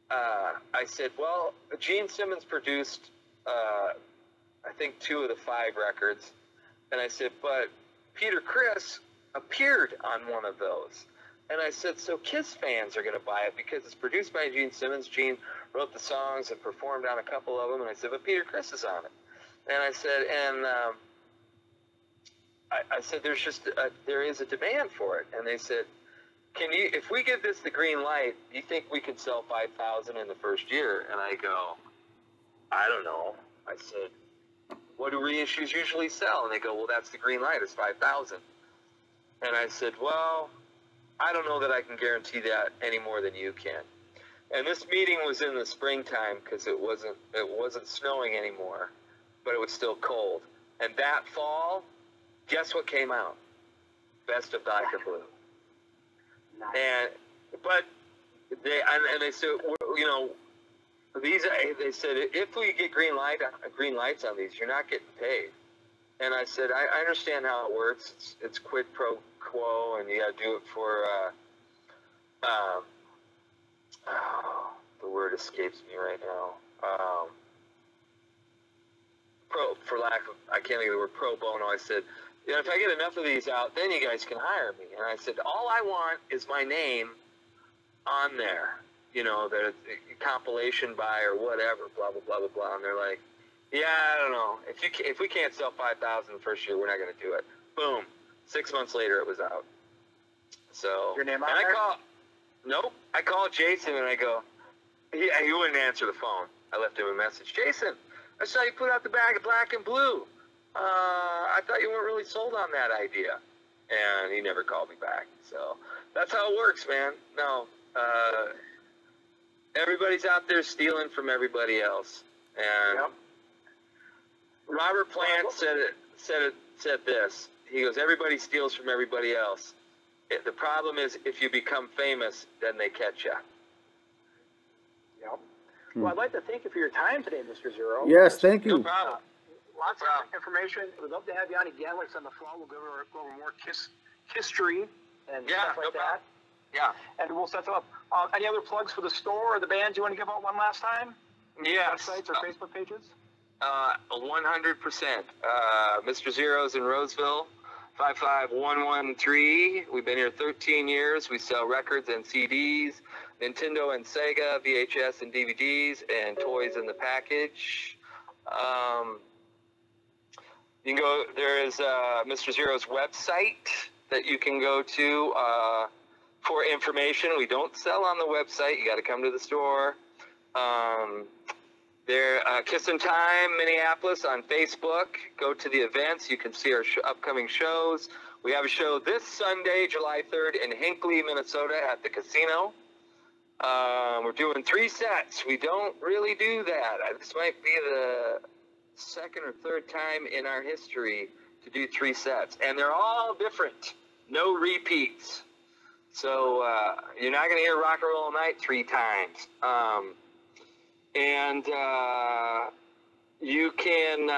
I said, well, Gene Simmons produced, I think 2 of the 5 records. And I said, but Peter Criss appeared on one of those. And I said, so Kiss fans are going to buy it because it's produced by Gene Simmons. Gene wrote the songs and performed on a couple of them. And I said, but Peter Criss is on it. And I said, and I said, there is a demand for it. And they said, if we give this the green light, do you think we could sell 5,000 in the first year? And I go, I don't know. I said, what do reissues usually sell? And they go, well, that's the green light. It's 5,000. And I said, well, I don't know that I can guarantee that any more than you can. And this meeting was in the springtime because it wasn't snowing anymore, but it was still cold. And that fall, guess what came out? Best of Black and Blue. Nice. But they said, you know, they said, if we get green lights on these, you're not getting paid. And I said, I understand how it works. It's quid pro quo, and you got to do it for, the word escapes me right now. I can't think of the word pro bono. I said, you know, if I get enough of these out, then you guys can hire me. And I said, all I want is my name on there. you know, that it's compilation buy or whatever, blah, blah, blah, blah, blah. And they're like, yeah, I don't know. If we can't sell 5,000 the first year, we're not going to do it. Boom. 6 months later, it was out. So, your name on and there? Nope. I called Jason and I go, he wouldn't answer the phone. I left him a message. Jason, I saw you put out the bag of black and blue. I thought you weren't really sold on that idea. And he never called me back. So that's how it works, man. No, everybody's out there stealing from everybody else. And Yep. Robert Plant said this. He goes, everybody steals from everybody else. The problem is if you become famous, then they catch you. Yep. Well, I'd like to thank you for your time today, Mr. Zero. Yes, thank you. No problem. Lots of information. We'd love to have you on again. Like on the floor, we'll go over more history and stuff like that. Yeah. And we'll set them up. Any other plugs for the store or the bands you want to give out one last time? Yes. Websites or Facebook pages? 100%. Mr. Zero's in Roseville, 55113. We've been here 13 years. We sell records and CDs, Nintendo and Sega, VHS and DVDs, and toys in the package. You can go, there is Mr. Zero's website that you can go to for information. We don't sell on the website. You got to come to the store. Kissin Time, Minneapolis on Facebook. Go to the events. You can see our upcoming shows. We have a show this Sunday, July 3rd in Hinckley, Minnesota at the casino. We're doing 3 sets. We don't really do that. This might be the second or third time in our history to do 3 sets. And they're all different. No repeats. So you're not going to hear Rock and Roll All Night 3 times. You can,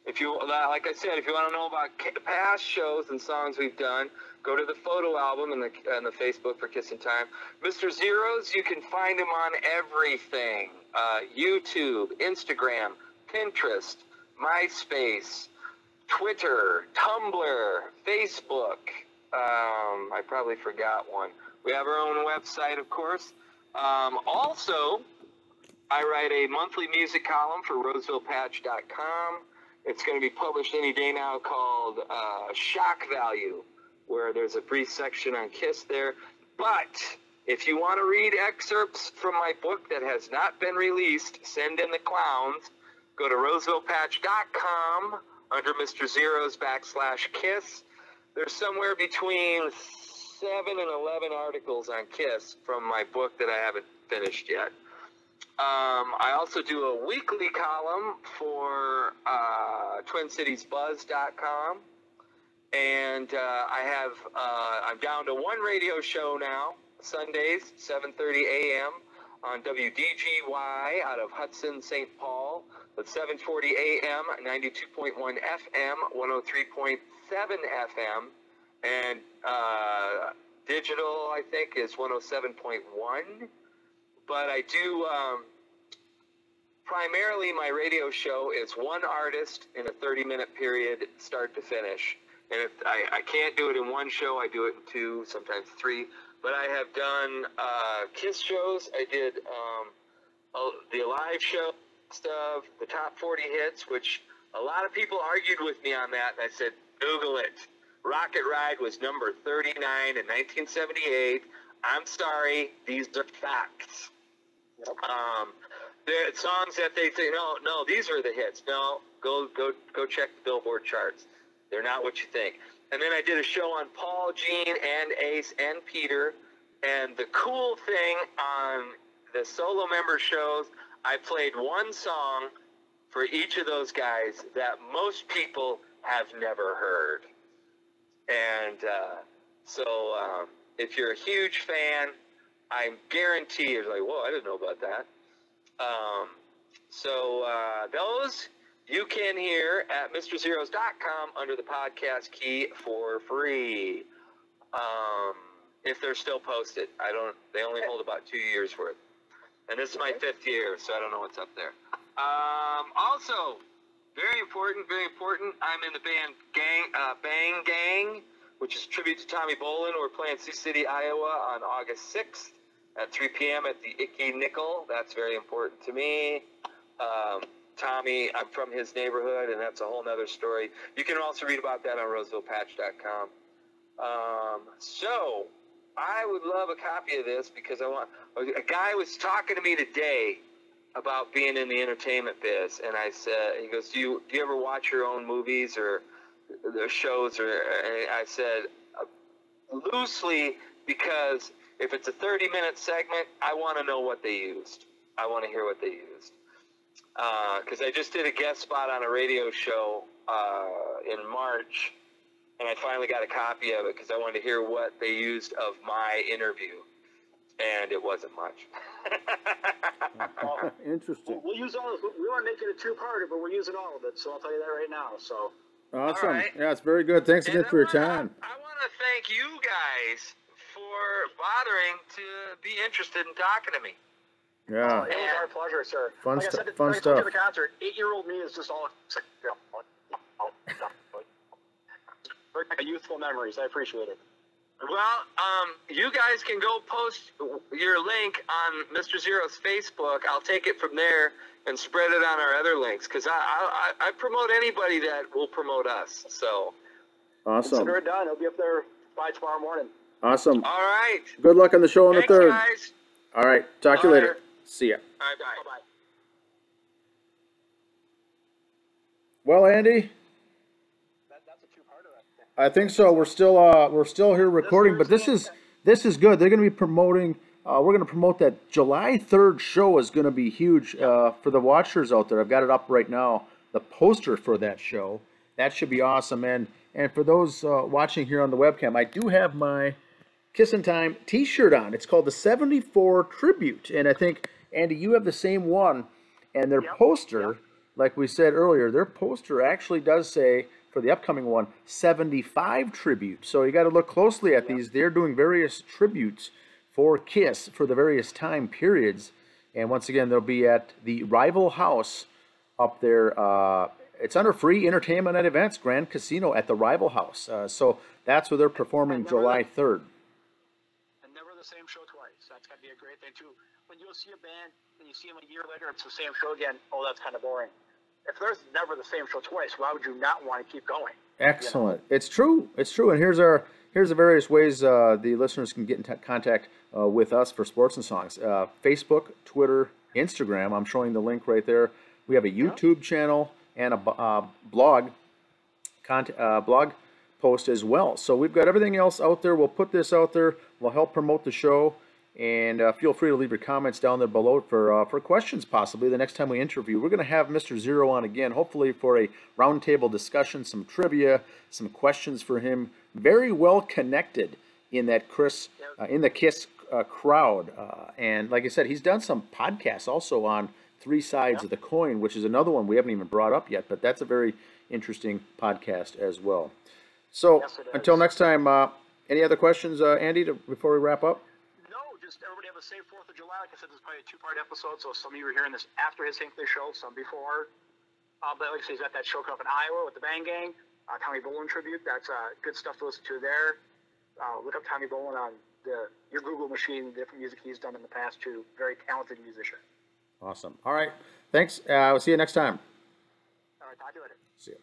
if you, like I said, if you want to know about past shows and songs we've done, go to the photo album and the Facebook for Kissin Time. Mr. Zero's, you can find him on everything. YouTube, Instagram, Pinterest, MySpace, Twitter, Tumblr, Facebook. I probably forgot one. We have our own website, of course. Also, I write a monthly music column for Rosevillepatch.com. It's going to be published any day now called Shock Value, where there's a brief section on Kiss there. But if you want to read excerpts from my book that has not been released, Send in the Clowns, go to Rosevillepatch.com under Mr. Zero's /Kiss. There's somewhere between 7 and 11 articles on Kiss from my book that I haven't finished yet. I also do a weekly column for TwinCitiesBuzz.com, and I'm down to 1 radio show now, Sundays, 7:30 a.m. on WDGY out of Hudson, St. Paul, with 7:40 a.m., 92.1 FM, 103.7 FM, and digital, I think, is 107.1. But I do, primarily my radio show is one artist in a 30-minute period, start to finish. And if I can't do it in one show, I do it in 2, sometimes 3. But I have done Kiss shows. I did the live show stuff, the top 40 hits, which a lot of people argued with me on that. And I said, Google it. Rocket Ride was number 39 in 1978. I'm sorry, these are facts. Yep. The songs that they say, no, these are the hits. No, go check the Billboard charts. They're not what you think. And then I did a show on Paul, Gene, and Ace, and Peter. And the cool thing on the solo member shows, I played one song for each of those guys that most people have never heard. And so if you're a huge fan, I guarantee you're like, whoa, I didn't know about that. Those you can hear at MrZeros.com under the podcast key for free. If they're still posted. They only hold about 2 years worth. And this is my 5th year, so I don't know what's up there. Also, very important, I'm in the band Bang Gang, which is a tribute to Tommy Bolin. We're playing Sioux City, Iowa on August 6th. at 3 p.m. at the Icky Nickel. That's very important to me. Tommy, I'm from his neighborhood, and that's a whole nother story. You can also read about that on Rosevillepatch.com. So I would love a copy of this because a guy was talking to me today about being in the entertainment biz, and I said, he goes, do you ever watch your own movies or the shows? And I said, loosely, because if it's a 30-minute segment, I want to know what they used. I want to hear what they used. Because I just did a guest spot on a radio show in March, and I finally got a copy of it because I wanted to hear what they used of my interview, and it wasn't much. Interesting. We'll use all of it. We want to make it a two-parter, but we're using all of it, so I'll tell you that right now. So. Awesome. Right. Yeah, it's very good. Thanks again for your time. I want to thank you guys for bothering to be interested in talking to me. Yeah. It was our pleasure, sir. Fun like stuff. I said, Fun like I told you stuff. at the concert, 8-year-old me is just all like a youthful memories. I appreciate it. Well, you guys can go post your link on Mr. Zero's Facebook. I'll take it from there and spread it on our other links because I promote anybody that will promote us. So Awesome. Consider it done. It'll be up there by tomorrow morning. Awesome. all right. Good luck on the show on the Thanks, 3rd. guys. All right. Talk to you Bye. later. See ya. All right, bye. Bye-bye. Well, Andy, That's a two-parter, I think. I think so. We're still here recording, but this is good. They're going to be promoting. We're going to promote that July 3rd show is going to be huge for the watchers out there. I've got it up right now. The poster for that show. That should be awesome. And for those watching here on the webcam, I do have my Kissin Time T-shirt on. It's called the 74 Tribute, and I think Andy, you have the same one. And their poster, like we said earlier, their poster actually does say for the upcoming one 75 Tribute. So you got to look closely at these. They're doing various tributes for Kiss for the various time periods. And once again, they'll be at the Rival House up there. It's under free entertainment and events, Grand Casino at the Rival House. So that's where they're performing July 3rd. And never the same show twice. That's got to be a great thing, too. When you'll see a band and you see them a year later, it's the same show again. Oh, that's kind of boring. If there's never the same show twice, why would you not want to keep going? Excellent. You know? It's true. It's true. And here's the various ways the listeners can get in contact with us for Sports and Songs. Facebook, Twitter, Instagram. I'm showing the link right there. We have a YouTube channel and a blog post as well. So we've got everything else out there. We'll put this out there. We'll help promote the show. And feel free to leave your comments down there below for questions possibly the next time we interview. We're going to have Mr. Zero on again, hopefully for a roundtable discussion, some trivia, some questions for him. Very well connected in that in the Kiss crowd. And like I said, he's done some podcasts also on Three Sides of the Coin, which is another one we haven't even brought up yet, but that's a very interesting podcast as well. So until next time, any other questions, Andy, before we wrap up? Just everybody have a safe 4th of July. Like I said, this is probably a two-part episode, so some of you are hearing this after his Hinkley show, some before. But like I said, he's got that show coming up in Iowa with the Bang Gang, Tommy Bolin tribute. That's good stuff to listen to there. Look up Tommy Bolin on your Google machine, the different music he's done in the past too. Very talented musician. Awesome. All right. Thanks. We'll see you next time. All right, talk to you later. See you.